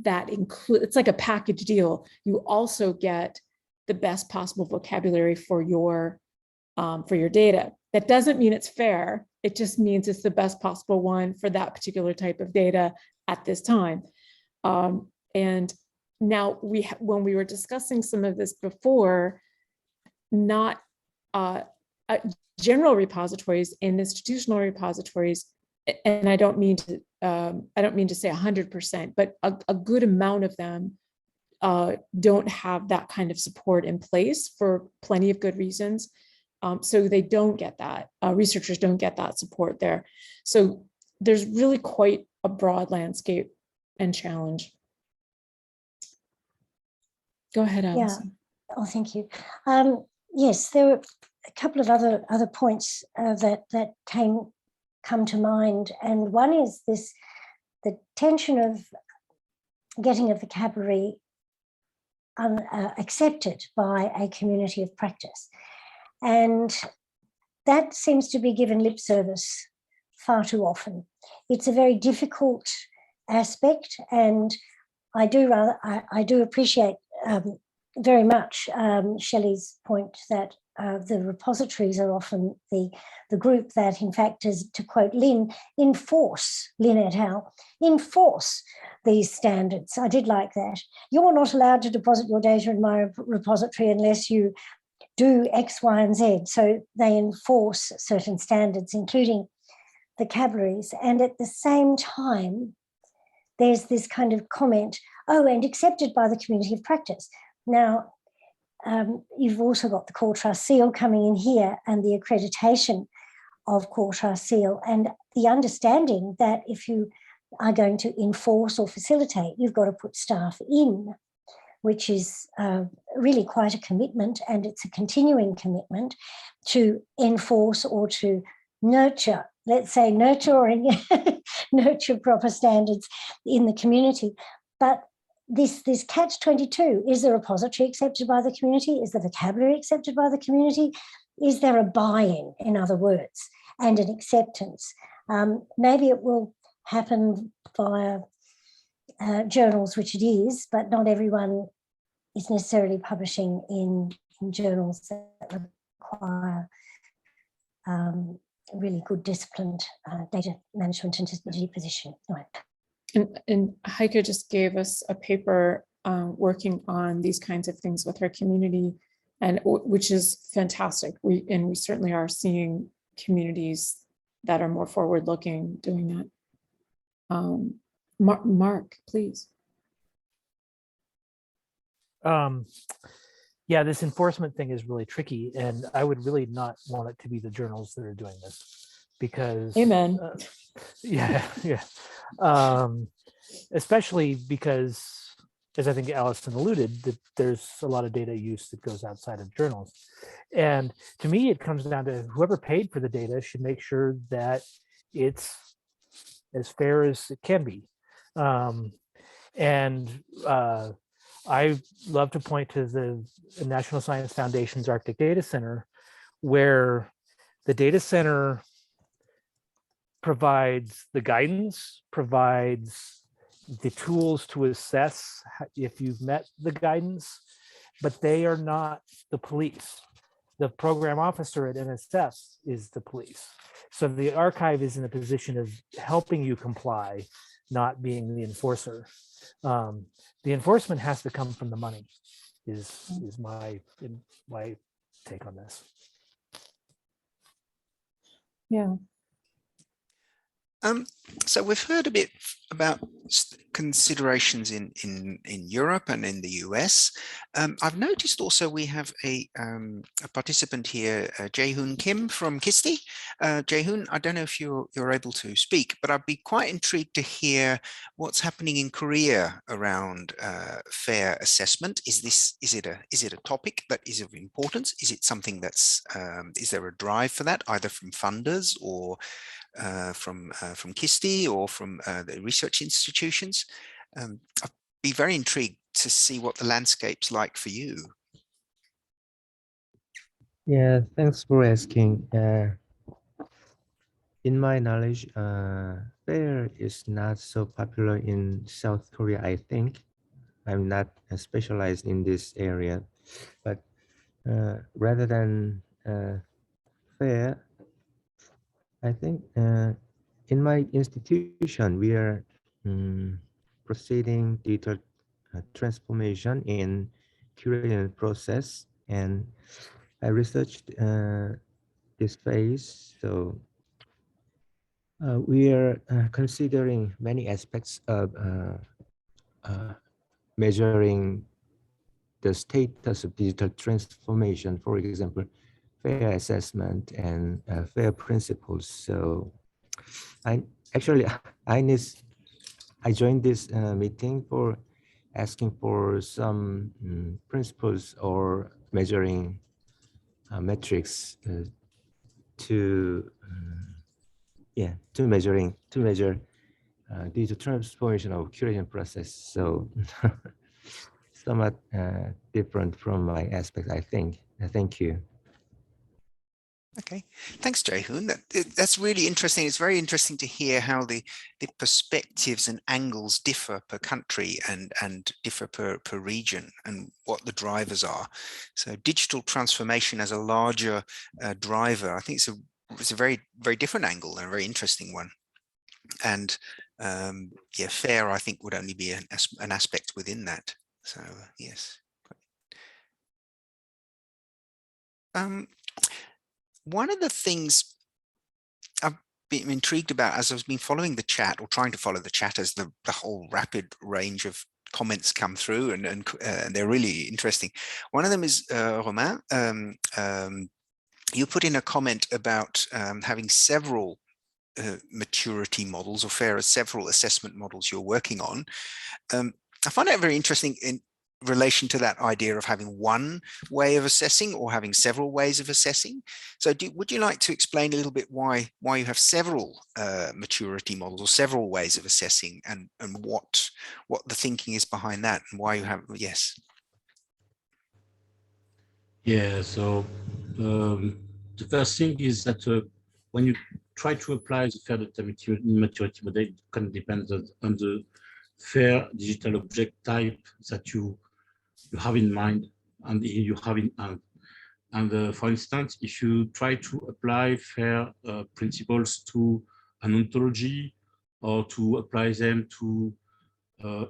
that includes, it's like a package deal. You also get the best possible vocabulary for your data. That doesn't mean it's fair. It just means it's the best possible one for that particular type of data at this time. And now when we were discussing some of this before, not general repositories and institutional repositories, and I don't mean to say 100%, but a good amount of them don't have that kind of support in place for plenty of good reasons. So they don't get that, researchers don't get that support there. So there's really quite a broad landscape and challenge. Go ahead, Alison. Yeah. Oh, thank you. Yes, there were a couple of other points that come to mind, and one is the tension of getting a vocabulary accepted by a community of practice, and that seems to be given lip service far too often. It's a very difficult aspect, and I do appreciate very much Shelley's point that the repositories are often the group that, in fact, is, to quote Lynn et al., enforce these standards. I did like that. You're not allowed to deposit your data in my repository unless you do X, Y, and Z. So they enforce certain standards, including vocabularies. And at the same time, there's this kind of comment, oh, and accepted by the community of practice. Now, you've also got the Core Trust Seal coming in here and the accreditation of Core Trust Seal and the understanding that if you are going to enforce or facilitate, you've got to put staff in, which is really quite a commitment, and it's a continuing commitment to enforce or to nurture, let's say nurture or nurture proper standards in the community. But this catch-22, is the repository accepted by the community? Is the vocabulary accepted by the community? Is there a buy-in, in other words, and an acceptance? Maybe it will happen via journals, which it is, but not everyone is necessarily publishing in journals that require really good disciplined data management and strategy position. Right. And Heike just gave us a paper working on these kinds of things with our community, and which is fantastic. We certainly are seeing communities that are more forward-looking doing that. Mark, please. Yeah, this enforcement thing is really tricky, and I would really not want it to be the journals that are doing this, because Amen. Yeah. Especially because, as I think Allison alluded, that there's a lot of data use that goes outside of journals. And to me, it comes down to whoever paid for the data should make sure that it's as fair as it can be. I love to point to the National Science Foundation's Arctic Data Center, where the data center provides the guidance, provides the tools to assess if you've met the guidance, but they are not the police. The program officer at NSF is the police. So the archive is in a position of helping you comply, not being the enforcer. The enforcement has to come from the money, is my take on this. Yeah. So we've heard a bit about considerations in Europe and in the US. I've noticed also we have a participant here, Jae-hoon Kim from KISTI. Jae-hoon, I don't know if you're able to speak, but I'd be quite intrigued to hear what's happening in Korea around fair assessment. Is it a topic that is of importance? Is it something that's is there a drive for that, either from funders or from KISTI or from the research institutions? I'd be very intrigued to see what the landscape's like for you. Yeah, thanks for asking. In my knowledge, FAIR is not so popular in South Korea, I think. I'm not specialized in this area, but rather than FAIR, I think in my institution, we are proceeding digital transformation in curation process, and I researched this phase. So we are considering many aspects of measuring the status of digital transformation, for example, fair assessment and fair principles. So I joined this meeting for asking for some principles or measuring metrics to measure digital transformation of curation process. So somewhat different from my aspect, I think. Thank you. Okay, thanks, Jae-hoon. That's really interesting. It's very interesting to hear how the perspectives and angles differ per country and differ per region, and what the drivers are. So digital transformation as a larger driver, I think it's a very different angle and a very interesting one. And yeah, fair, I think, would only be an aspect within that. So yes. One of the things I've been intrigued about as I've been following the chat, or trying to follow the chat, as the whole rapid range of comments come through, and they're really interesting. One of them is Romain. You put in a comment about having several maturity models, or fairer, several assessment models you're working on. I find that very interesting in relation to that idea of having one way of assessing or having several ways of assessing. So would you like to explain a little bit why you have several maturity models or several ways of assessing, and what the thinking is behind that, and why you have, yes. Yeah, so the first thing is that when you try to apply the fair data maturity model, it kind of depends on the fair digital object type that you have in mind and you have in hand. And for instance, if you try to apply fair principles to an ontology, or to apply them to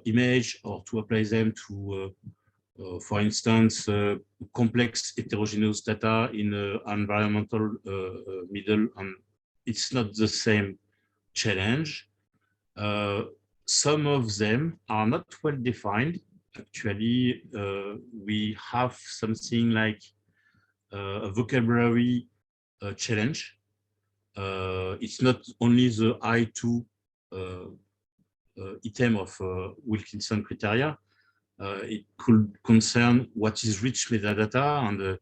image, or to apply them to for instance, complex heterogeneous data in environmental middle, and it's not the same challenge. Some of them are not well defined. Actually, we have something like a vocabulary challenge. It's not only the I2 item of Wilkinson criteria. It could concern what is rich metadata, and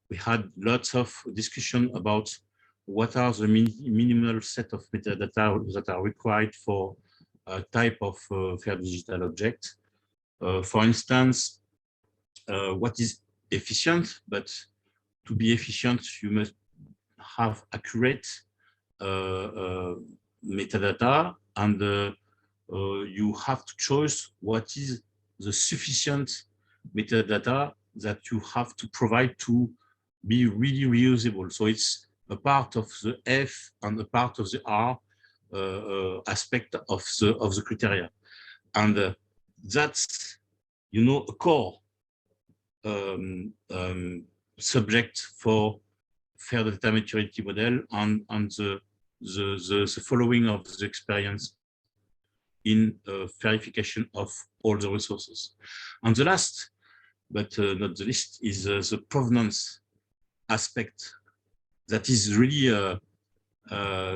we had lots of discussion about what are the minimal set of metadata that are required for a type of fair digital object. For instance, what is efficient, but to be efficient, you must have accurate metadata, and you have to choose what is the sufficient metadata that you have to provide to be really reusable. So it's a part of the F and a part of the R aspect of the criteria, and that's, you know, a core subject for fair data maturity model, and the following of the experience in verification of all the resources. And the last, but not the least, is the provenance aspect. That is really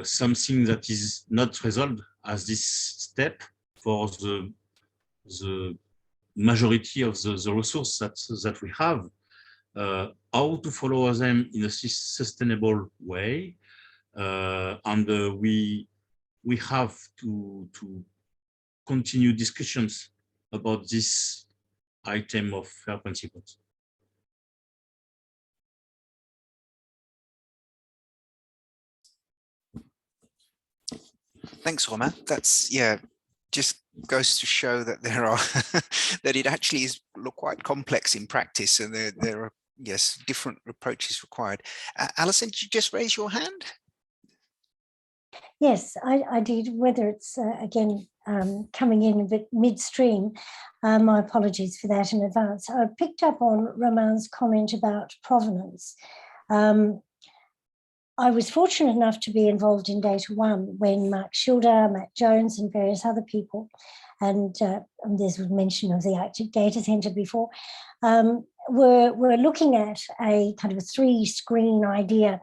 something that is not resolved as this step for the majority of the resource that we have. How to follow them in a sustainable way, and we have to continue discussions about this item of fair principles. Thanks, Romain. That's, yeah, just goes to show that there are that it actually is quite complex in practice, and there are, yes, different approaches required. Alison, did you just raise your hand? Yes, I did. Whether it's again coming in a bit midstream, my apologies for that in advance. I picked up on Romain's comment about provenance. I was fortunate enough to be involved in Data One when Mark Schilder, Matt Jones, and various other people, and there's mention of the Arctic Data Centre before, were looking at a kind of a 3-screen idea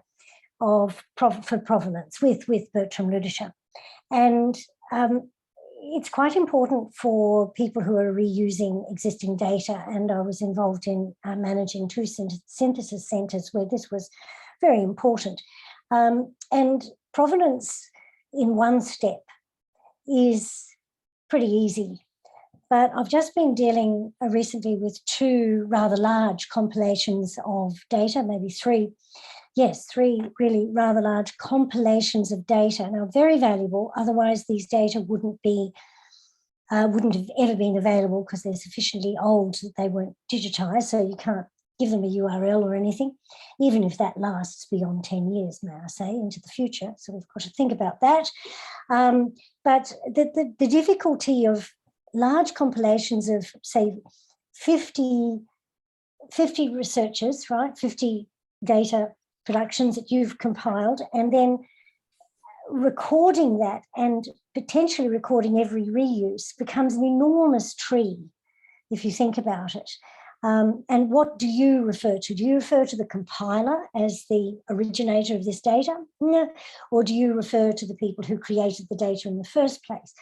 of for provenance with Bertram Ludischer. And it's quite important for people who are reusing existing data, and I was involved in managing 2 synthesis centres where this was very important. And provenance in one step is pretty easy. But I've just been dealing recently with two rather large compilations of data, maybe three. Yes, three really rather large compilations of data. Now, very valuable. Otherwise, these data wouldn't have ever been available because they're sufficiently old that they weren't digitized. So you can't give them a URL or anything, even if that lasts beyond 10 years, may I say, into the future. So we've got to think about that. But the difficulty of large compilations of, say, 50 researchers, right, 50 data productions that you've compiled, and then recording that and potentially recording every reuse becomes an enormous tree, if you think about it. And what do you refer to? Do you refer to the compiler as the originator of this data? No. Or do you refer to the people who created the data in the first place?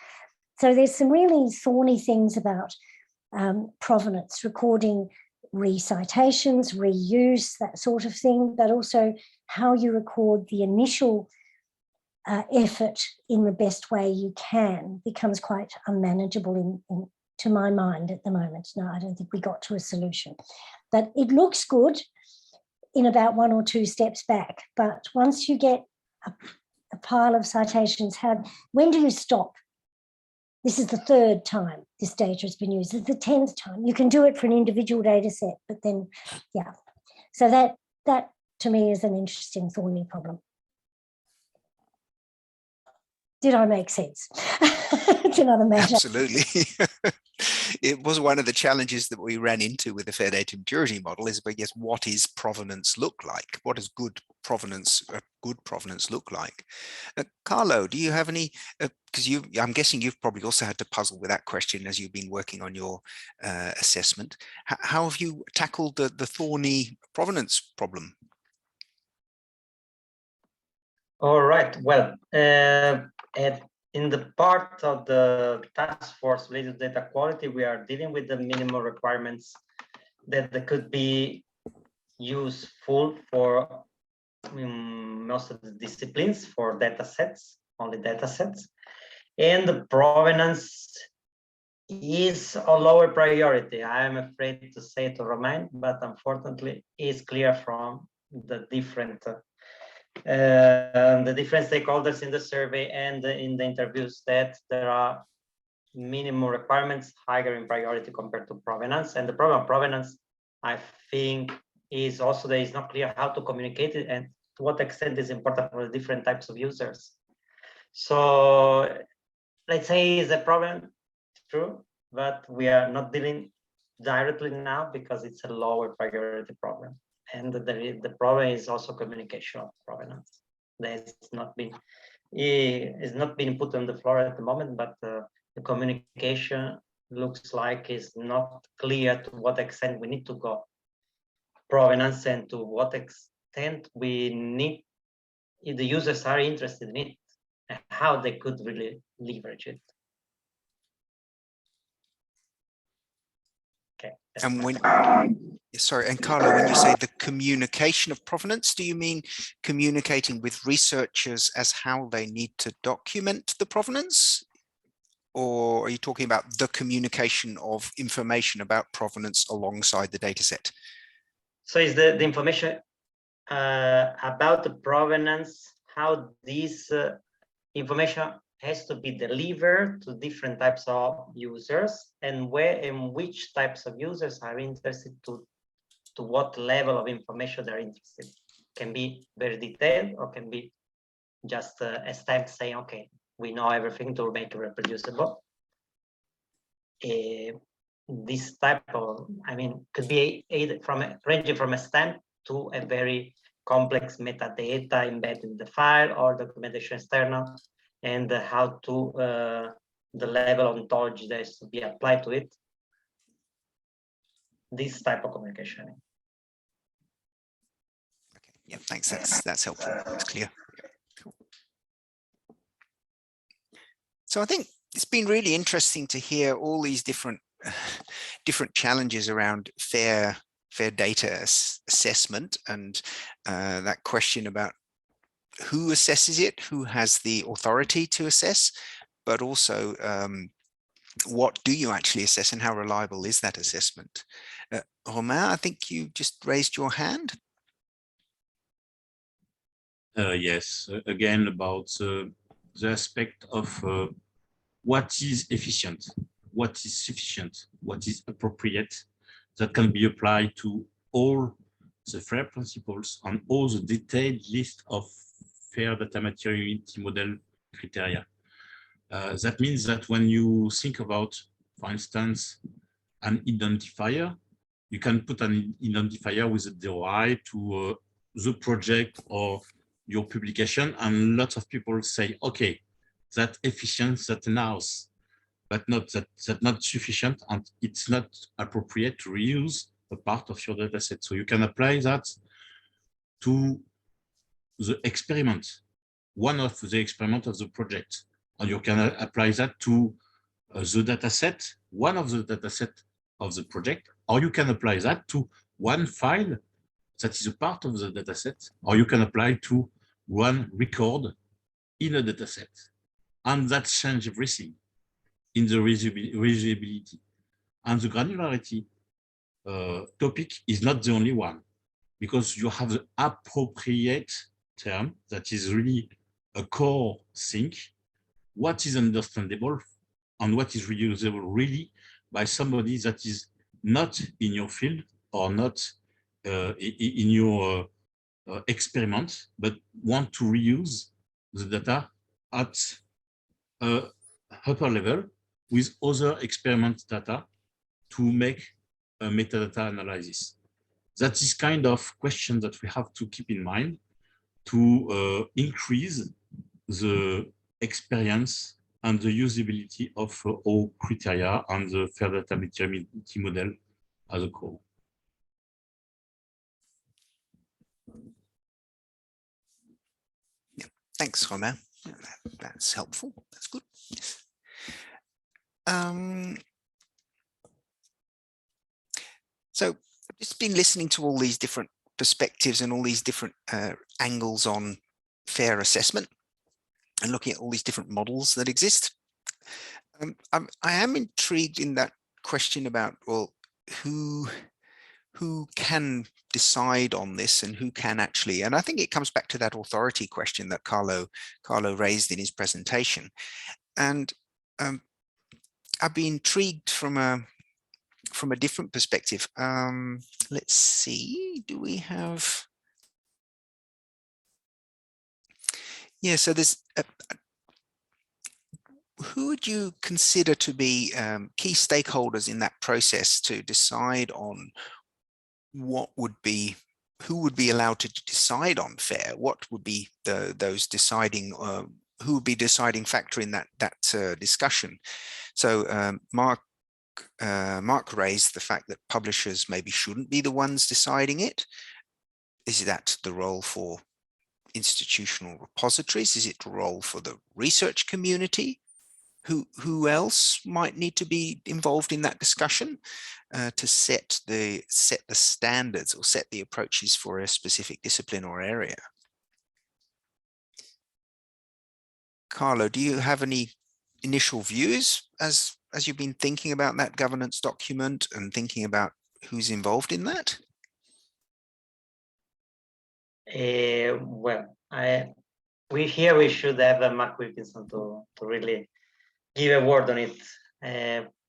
So there's some really thorny things about provenance, recording recitations, reuse, that sort of thing, but also how you record the initial effort in the best way you can becomes quite unmanageable to my mind at the moment. No, I don't think we got to a solution. But it looks good in about one or two steps back. But once you get a pile of citations, when do you stop? This is the third time this data has been used. It's the 10th time. You can do it for an individual data set, but then, yeah. So that to me is an interesting thorny problem. Did I make sense? It's another matter. Absolutely. It was one of the challenges that we ran into with the fair data maturity model is, I guess, what is provenance look like? What does good provenance look like? Carlo, do you have any, because I'm guessing you've probably also had to puzzle with that question as you've been working on your assessment. How have you tackled the thorny provenance problem? All right, well, in the part of the task force related to data quality, we are dealing with the minimum requirements that could be useful for most of the disciplines for data sets, only data sets. And the provenance is a lower priority. I am afraid to say to Romain, but unfortunately is clear from the different stakeholders in the survey and in the interviews that there are minimum requirements higher in priority compared to provenance. And the problem of provenance, I think, is also that it's not clear how to communicate it and to what extent is important for the different types of users. So let's say it's a problem, true, but we are not dealing directly now because it's a lower priority problem. And the problem is also communication of provenance. That's not been put on the floor at the moment, but the communication looks like is not clear to what extent we need to go provenance and to what extent we need, if the users are interested in it, and how they could really leverage it. Okay. And sorry, and Carlo, when you say the communication of provenance, do you mean communicating with researchers as how they need to document the provenance? Or are you talking about the communication of information about provenance alongside the data set? So is the information about the provenance, how this information has to be delivered to different types of users, and where and which types of users are interested to what level of information they're interested. Can be very detailed or can be just a stamp saying, okay, we know everything to make it reproducible. This type of, could be ranging from a stamp to a very complex metadata embedded in the file or documentation external, and how to the level of ontology that is to be applied to it. This type of communication. Okay. Yeah, thanks. That's helpful. That's clear. Cool. So I think it's been really interesting to hear all these different challenges around fair data assessment, and that question about who assesses it, who has the authority to assess, but also what do you actually assess and how reliable is that assessment? Romain, I think you just raised your hand. Yes, again, about the aspect of what is efficient, what is sufficient, what is appropriate, that can be applied to all the FAIR principles and all the detailed list of FAIR data materiality model criteria. That means that when you think about, for instance, an identifier, you can put an identifier with a DOI to the project or your publication, and lots of people say, okay, that's efficient, that's nice, but that's not sufficient, and it's not appropriate to reuse a part of your dataset. So you can apply that to the experiment, one of the experiments of the project, and you can apply that to the dataset, one of the dataset of the project, or you can apply that to one file that is a part of the dataset, or you can apply to one record in a dataset. And that changes everything in the reusability. And the granularity topic is not the only one, because you have the appropriate term that is really a core thing, what is understandable and what is reusable really by somebody that is not in your field or not in your experiment, but want to reuse the data at a upper level with other experiment data to make a metadata analysis. That is kind of question that we have to keep in mind to increase the experience and the usability of all criteria and the FAIR data materiality model as a whole. Yeah. Thanks, Romain. That's helpful. That's good. So I've just been listening to all these different perspectives and all these different angles on FAIR assessment and looking at all these different models that exist. I am intrigued in that question about, well, who can decide on this and who can actually, and I think it comes back to that authority question that Carlo raised in his presentation. And I'd be intrigued from a different perspective. Let's see, do we have, yeah, so there's who would you consider to be key stakeholders in that process to decide on what would be, who would be allowed to decide on FAIR? What would be those deciding, who would be deciding factor in that discussion? So Mark raised the fact that publishers maybe shouldn't be the ones deciding it. Is that the role for institutional repositories? Is it the role for the research community? Who else might need to be involved in that discussion to set the standards or set the approaches for a specific discipline or area? Carlo, do you have any initial views as you've been thinking about that governance document and thinking about who's involved in that? Well, we should have Mark Wilkinson to really give a word on it.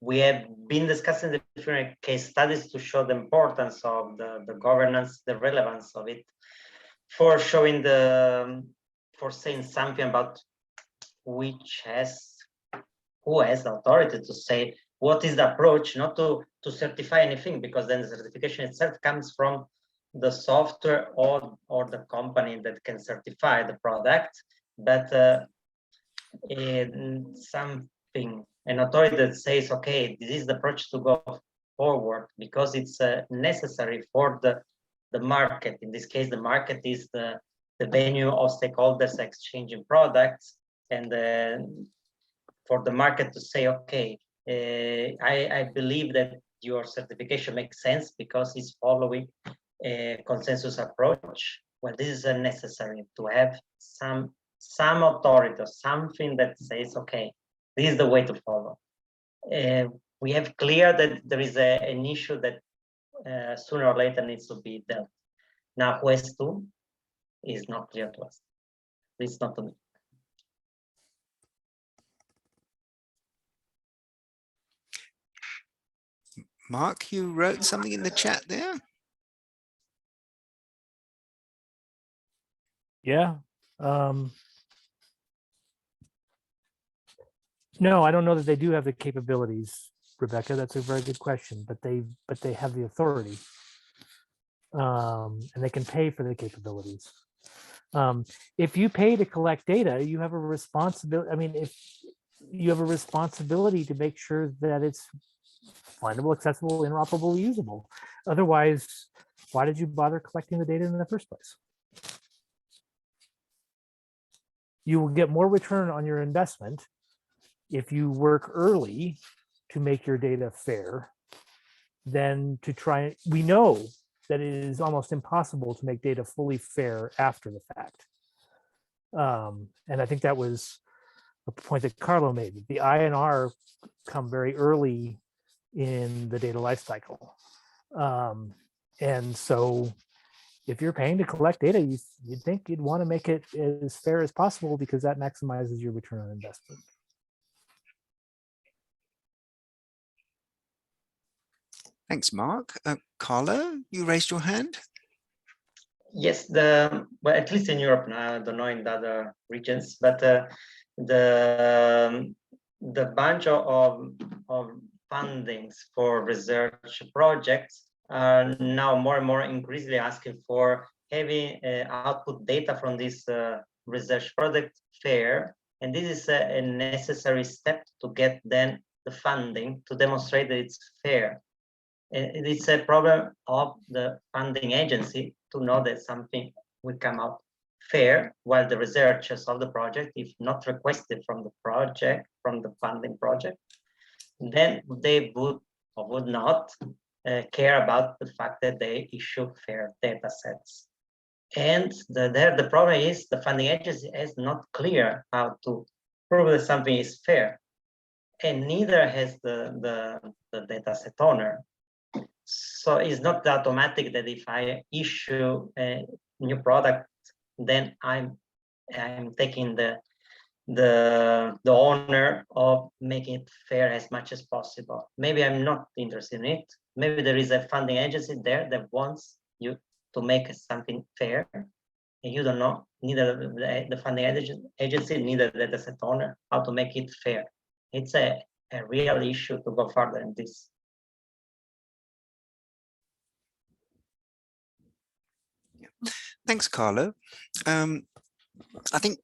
We have been discussing the different case studies to show the importance of the governance, the relevance of it, for showing for saying something about who has the authority to say what is the approach, not to certify anything, because then the certification itself comes from the software or the company that can certify the product, but an authority that says, okay, this is the approach to go forward because it's necessary for the market. In this case, the market is the venue of stakeholders exchanging products, and for the market to say, okay, I believe that your certification makes sense because it's following a consensus approach. Well, this is necessary to have some authority or something that says, okay, this is the way to follow. we have clear that there is an issue that sooner or later needs to be dealt. Now, who has to is not clear to us. It's not to me. Mark, you wrote something in the chat there. Yeah. No, I don't know that they do have the capabilities, Rebecca. That's a very good question, but they have the authority, and they can pay for the capabilities. If you pay to collect data, you have a responsibility. I mean, if you have a responsibility to make sure that it's findable, accessible, interoperable, usable. Otherwise, why did you bother collecting the data in the first place? You will get more return on your investment if you work early to make your data fair than to try. We know that it is almost impossible to make data fully fair after the fact. And I think that was a point that Carlo made. The INR come very early in the data lifecycle. And so if you're paying to collect data, you'd think you'd want to make it as fair as possible because that maximizes your return on investment. Thanks, Mark. Carlo, you raised your hand. Yes, well, at least in Europe now, I don't know in the other regions, but the bunch of fundings for research projects are now more and more increasingly asking for having output data from this research project fair. And this is a necessary step to get then the funding to demonstrate that it's fair. And it's a problem of the funding agency to know that something will come out fair, while the researchers of the project, if not requested from the project, from the funding project, then they would or would not care about the fact that they issue fair data sets. And the problem is the funding agency is not clear how to prove that something is fair, and neither has the data set owner. So it's not automatic that if I issue a new product, then I'm taking the owner of making it fair as much as possible. Maybe I'm not interested in it. Maybe there is a funding agency there that wants you to make something fair, and you don't know, neither the funding agency, neither the data set owner, how to make it fair. It's a real issue to go further in this. Thanks, Carlo. I think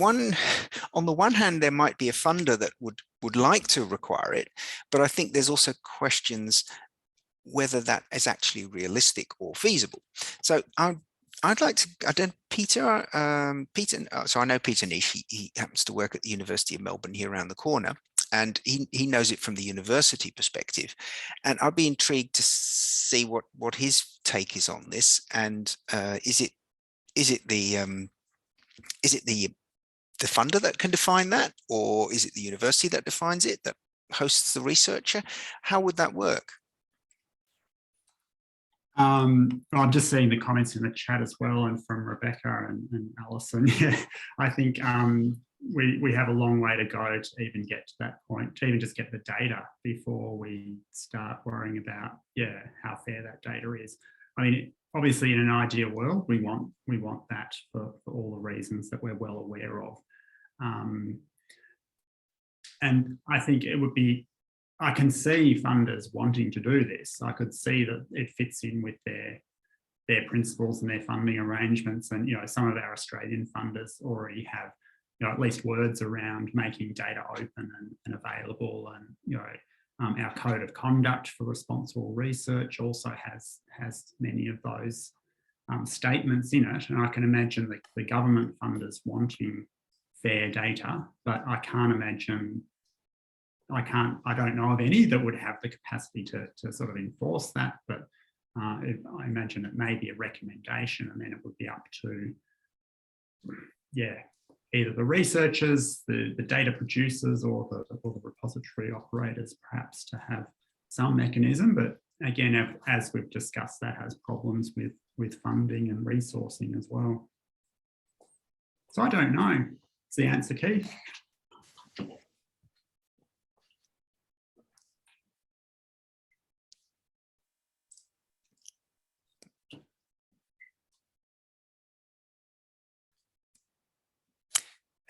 on the one hand, there might be a funder that would like to require it, but I think there's also questions whether that is actually realistic or feasible. So I'd like to, Peter, so I know Peter Nish, he happens to work at the University of Melbourne here around the corner, and he knows it from the university perspective. And I'd be intrigued to see what his take is on this. And is it the funder that can define that, or is it the university that defines it, that hosts the researcher? How would that work? I'm just seeing the comments in the chat as well, and from Rebecca and Alison. Yeah, I think we have a long way to go to even get to that point, to even just get the data before we start worrying about, yeah, how fair that data is. I mean, obviously in an ideal world, we want that for all the reasons that we're well aware of. And I think it would be, I can see funders wanting to do this. I could see that it fits in with their principles and their funding arrangements. And, some of our Australian funders already have, at least words around making data open and available. And, our code of conduct for responsible research also has many of those statements in it. And I can imagine the government funders wanting fair data, but I can't imagine, I don't know of any that would have the capacity to sort of enforce that, but I imagine it may be a recommendation, and then it would be up to, either the researchers, the data producers, or the repository operators, perhaps, to have some mechanism. But again, as we've discussed, that has problems with funding and resourcing as well. So I don't know. It's the answer, Keith.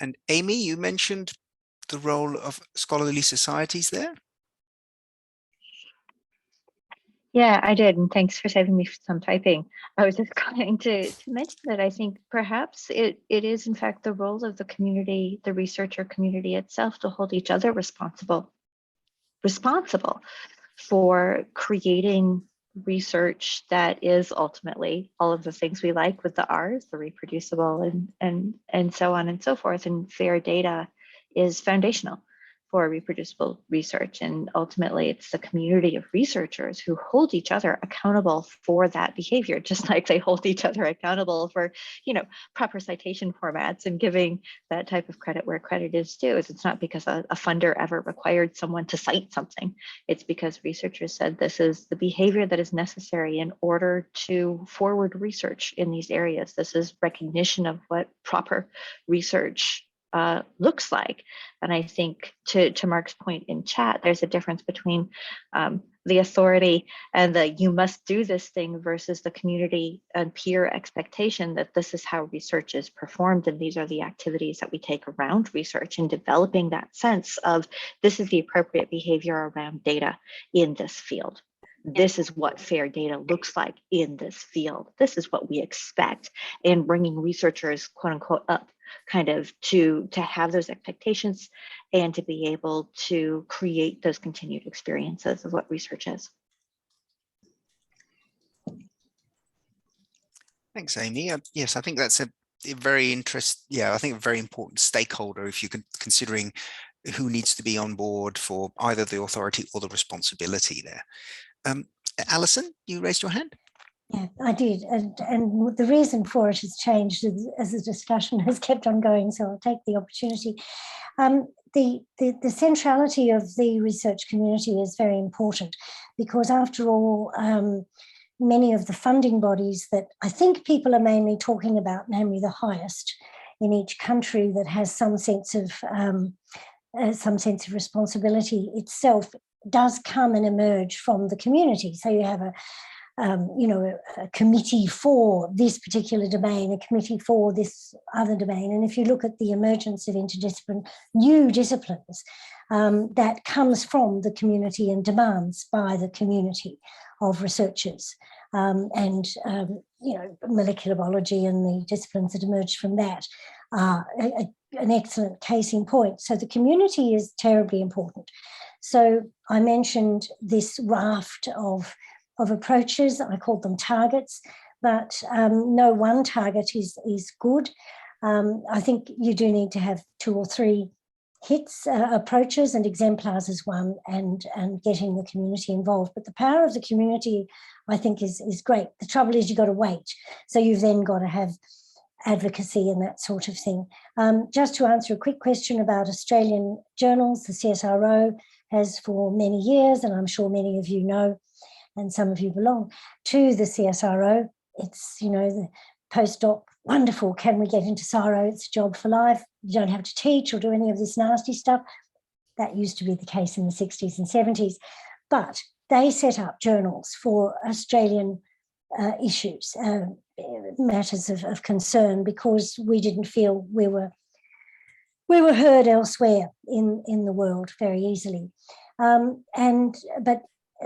And Amy, you mentioned the role of scholarly societies there. Yeah, I did, and thanks for saving me some typing. I was just going to mention that I think perhaps it is in fact the role of the community, the researcher community itself, to hold each other responsible for creating research that is ultimately all of the things we like with the R's, the reproducible and so on and so forth. And fair data is foundational for reproducible research. And ultimately, it's the community of researchers who hold each other accountable for that behavior, just like they hold each other accountable for, proper citation formats and giving that type of credit where credit is due. It's not because a funder ever required someone to cite something. It's because researchers said this is the behavior that is necessary in order to forward research in these areas. This is recognition of what proper research looks like. And I think to Mark's point in chat, there's a difference between the authority and the you must do this thing versus the community and peer expectation that this is how research is performed. And these are the activities that we take around research, and developing that sense of this is the appropriate behavior around data in this field. This is what fair data looks like in this field. This is what we expect, and bringing researchers, quote unquote, up kind of to have those expectations and to be able to create those continued experiences of what research is. Thanks, Amy. Yes, I think that's a very I think a very important stakeholder if you're considering who needs to be on board for either the authority or the responsibility there. Alison, you raised your hand. Yeah, I did. And the reason for it has changed as the discussion has kept on going, so I'll take the opportunity. The centrality of the research community is very important because, after all, many of the funding bodies that I think people are mainly talking about, namely the highest in each country that has some sense of responsibility itself, does come and emerge from the community. So you have a committee for this particular domain, a committee for this other domain. And if you look at the emergence of new disciplines, that comes from the community and demands by the community of researchers. Molecular biology and the disciplines that emerge from that are an excellent case in point. So the community is terribly important. So I mentioned this raft of approaches. I called them targets, but no one target is good. I think you do need to have 2 or 3 hits, approaches, and exemplars as one, and getting the community involved. But the power of the community, I think, is great. The trouble is you've got to wait. So you've then got to have advocacy and that sort of thing. Just to answer a quick question about Australian journals, the CSIRO has for many years, and I'm sure many of you know, and some of you belong to the CSIRO. It's, the postdoc, wonderful, can we get into CSIRO? It's a job for life. You don't have to teach or do any of this nasty stuff. That used to be the case in the 60s and 70s. But they set up journals for Australian issues, matters of concern, because we didn't feel we were heard elsewhere in the world very easily.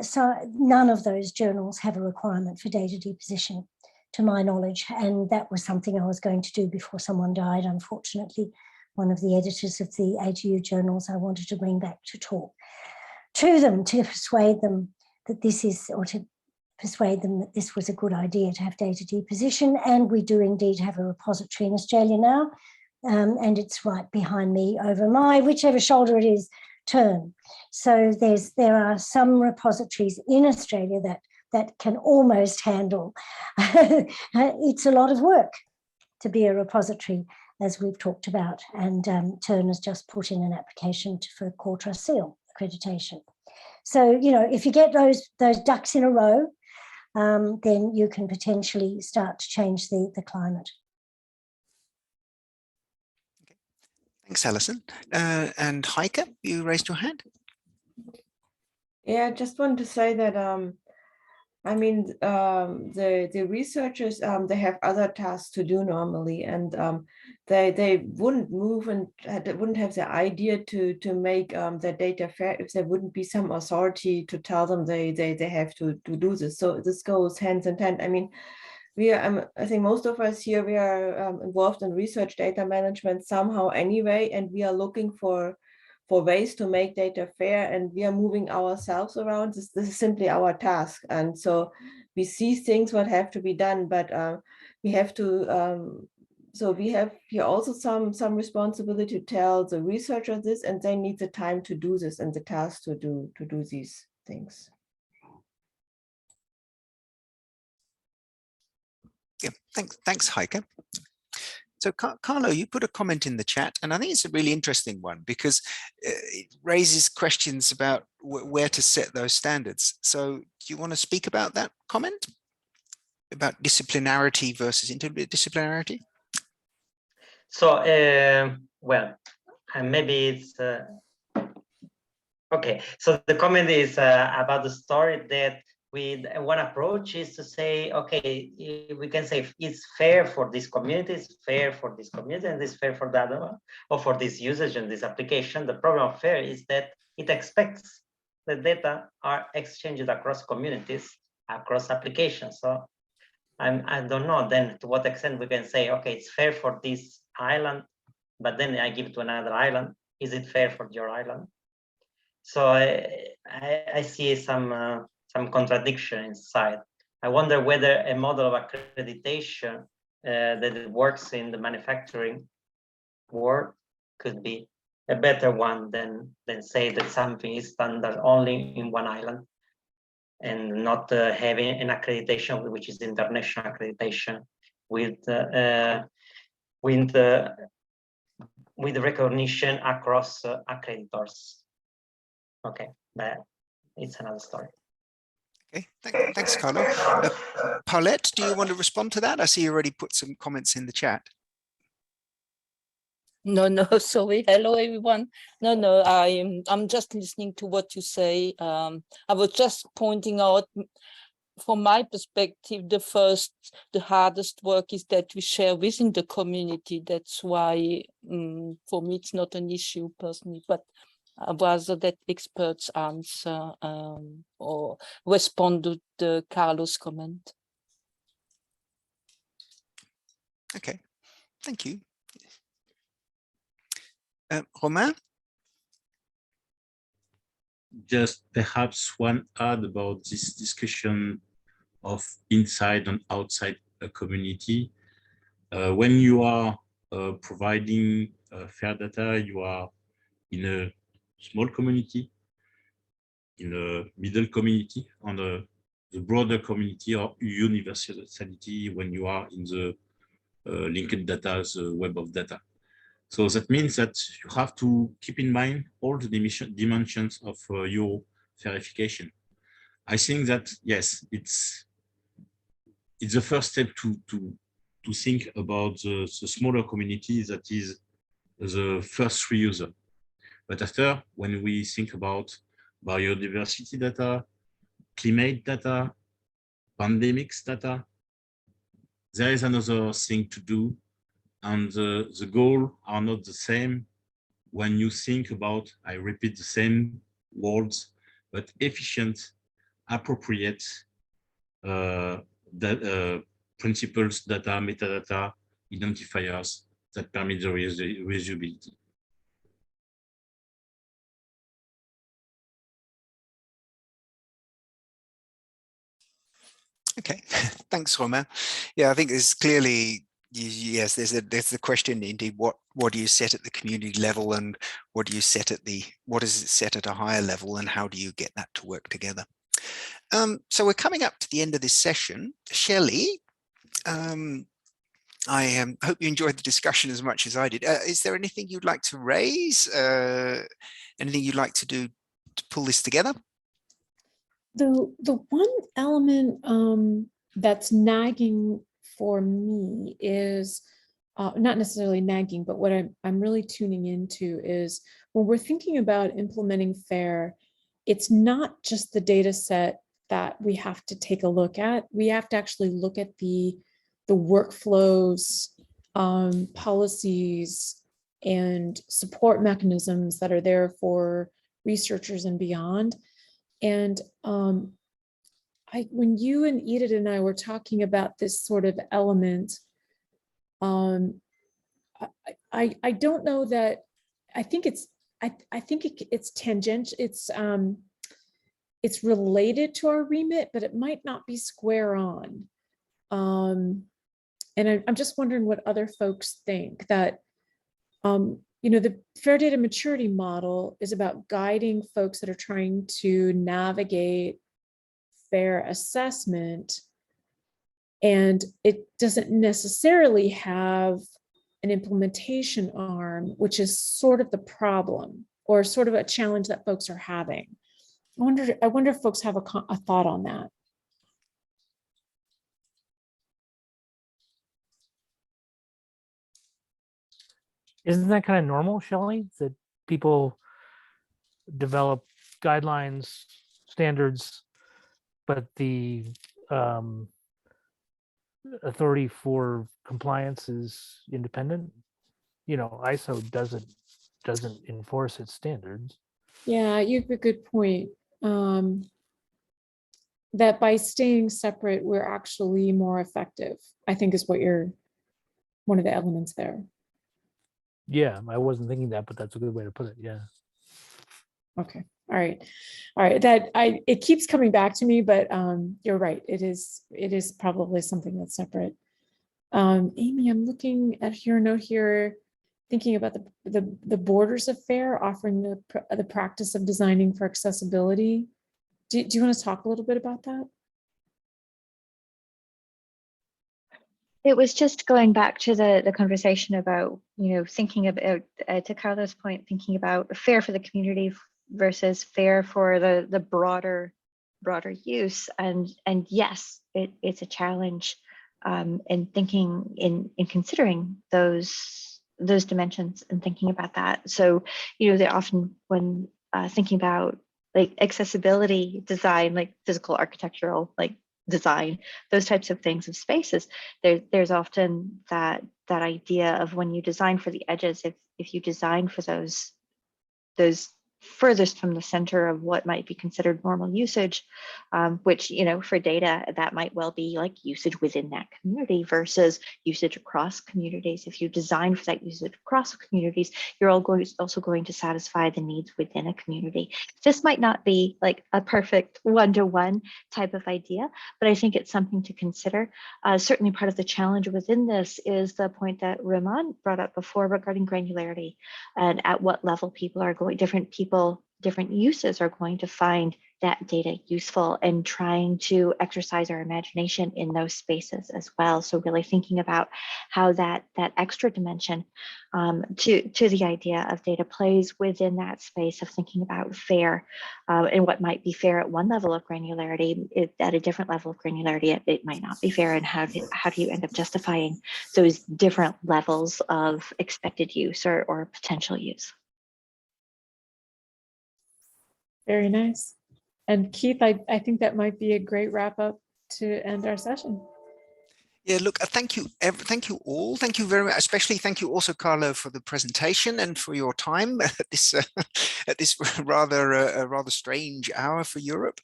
So none of those journals have a requirement for data deposition, to my knowledge, and that was something I was going to do before someone died, unfortunately. One of the editors of the AGU journals I wanted to bring back to talk to them, to persuade them that this was a good idea to have data deposition. And we do indeed have a repository in Australia now, and it's right behind me over my, whichever shoulder it is, turn. So there are some repositories in Australia that can almost handle. It's a lot of work to be a repository, as we've talked about. And Turn has just put in an application for Core Trust Seal accreditation. So, you know, if you get those ducks in a row, then you can potentially start to change the climate. Okay. Thanks, Alison. And Heike, you raised your hand. Yeah, I just want to say that I mean, the researchers, they have other tasks to do normally, and they wouldn't move and they wouldn't have the idea to make their data fair if there wouldn't be some authority to tell them they have to do this. So this goes hand in hand. I mean, we are, I think most of us here, we are involved in research data management somehow anyway, and we are looking for ways to make data fair, and we are moving ourselves around. This is simply our task, and so we see things what have to be done, but we have to so we have here also some responsibility to tell the researcher this, and they need the time to do this and the task to do these things. Yeah, thanks Heike. So Carlo, you put a comment in the chat, and I think it's a really interesting one because it raises questions about where to set those standards. So do you want to speak about that comment? About disciplinarity versus interdisciplinarity? So, well, maybe it's, okay. So the comment is about the story that with one approach is to say, okay, we can say it's fair for this community, it's fair for this community, and it's fair for the other one, or for this usage and this application. The problem of fair is that it expects the data are exchanged across communities, across applications. So I don't know then to what extent we can say, okay, it's fair for this island, but then I give it to another island. Is it fair for your island? So I see some contradiction inside. I wonder whether a model of accreditation that works in the manufacturing world could be a better one than say that something is standard only in one island and not having an accreditation which is international accreditation with recognition across accreditors. Okay, but it's another story. Okay, thanks, Carlo. Paulette, do you want to respond to that? I see you already put some comments in the chat. No, sorry. Hello, everyone. No, I'm just listening to what you say. I was just pointing out, from my perspective, the hardest work is that we share within the community. That's why, for me, it's not an issue personally, but rather that experts answer or respond to the Carlos comment. Okay, thank you. Romain? Just perhaps one add about this discussion of inside and outside a community. When you are providing fair data, you are in a small community, in a middle community, on the broader community or universality when you are in the linked data, the web of data. So that means that you have to keep in mind all the dimensions of your verification. I think that, yes, it's the first step to think about the smaller community that is the first free user. But after, when we think about biodiversity data, climate data, pandemics data, there is another thing to do. And the goals are not the same when you think about, I repeat the same words, but efficient, appropriate principles, data, metadata, identifiers that permit the reusability. Okay, thanks, Romain. Yeah, I think there's clearly, yes, there's the question indeed, what do you set at the community level, and what do you set at what is it set at a higher level, and how do you get that to work together? So we're coming up to the end of this session. Shelley, I hope you enjoyed the discussion as much as I did. Is there anything you'd like to raise? Anything you'd like to do to pull this together? The one element that's nagging for me is not necessarily nagging, but what I'm really tuning into is when we're thinking about implementing FAIR, it's not just the data set that we have to take a look at. We have to actually look at the workflows, policies, and support mechanisms that are there for researchers and beyond. And when you and Edith and I were talking about this sort of element, I don't know that. I think it's tangent. It's related to our remit, but it might not be square on. And I'm just wondering what other folks think. That the FAIR data maturity model is about guiding folks that are trying to navigate FAIR assessment, and it doesn't necessarily have an implementation arm, which is sort of the problem or sort of a challenge that folks are having. I wonder if folks have a thought on that. Isn't that kind of normal, Shelley, that people develop guidelines, standards, but the authority for compliance is independent? ISO doesn't enforce its standards. Yeah, you have a good point. That by staying separate, we're actually more effective, I think is what one of the elements there. Yeah, I wasn't thinking that, but that's a good way to put it. Yeah. Okay. All right. It keeps coming back to me, but you're right. It is probably something that's separate. Amy, I'm looking at your note here, thinking about the borders of FAIR, offering the practice of designing for accessibility. Do you want to talk a little bit about that? It was just going back to the conversation about, thinking about, to Carla's point, thinking about FAIR for the community versus FAIR for the broader use. And yes, it's a challenge in thinking, in considering those dimensions and thinking about that. So, they often, when thinking about like accessibility design, like physical architectural, like design, those types of things of spaces, there's often that idea of when you design for the edges, if you design for those furthest from the center of what might be considered normal usage, which, for data, that might well be like usage within that community versus usage across communities. If you design for that usage across communities, you're also going to satisfy the needs within a community. This might not be like a perfect one-to-one type of idea, but I think it's something to consider. Certainly part of the challenge within this is the point that Ramon brought up before regarding granularity and at what level different uses are going to find that data useful, and trying to exercise our imagination in those spaces as well. So really thinking about how that extra dimension to the idea of data plays within that space of thinking about FAIR and what might be FAIR at one level of granularity, at a different level of granularity, it might not be FAIR, and how do you end up justifying those different levels of expected use or potential use. Very nice. And Keith, I think that might be a great wrap up to end our session. Yeah, look, thank you all. Thank you very much. Especially thank you also, Carlo, for the presentation and for your time at this rather strange hour for Europe.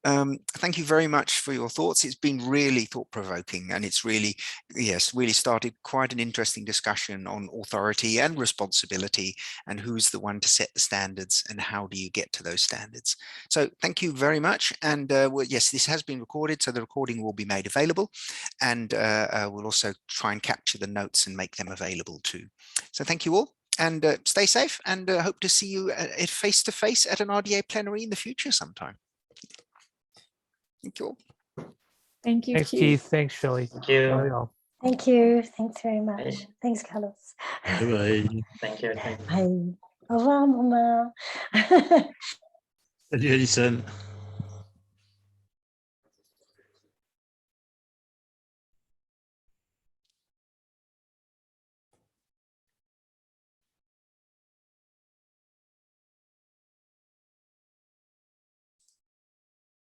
Thank you very much for your thoughts. It's been really thought-provoking, and it's really started quite an interesting discussion on authority and responsibility, and who's the one to set the standards and how do you get to those standards. So thank you very much. And well, yes, this has been recorded, so the recording will be made available, and we'll also try and capture the notes and make them available too. So thank you all, and stay safe, and hope to see you face-to-face at an RDA plenary in the future sometime. Thank you all. Thank you, Thanks, Keith. Thanks, Shelley. Thank you. Bye, all. Thank you. Thanks very much. Thanks, Carlos. Bye. Thank you. Thank you. Bye. Au revoir, maman. Salut Alison.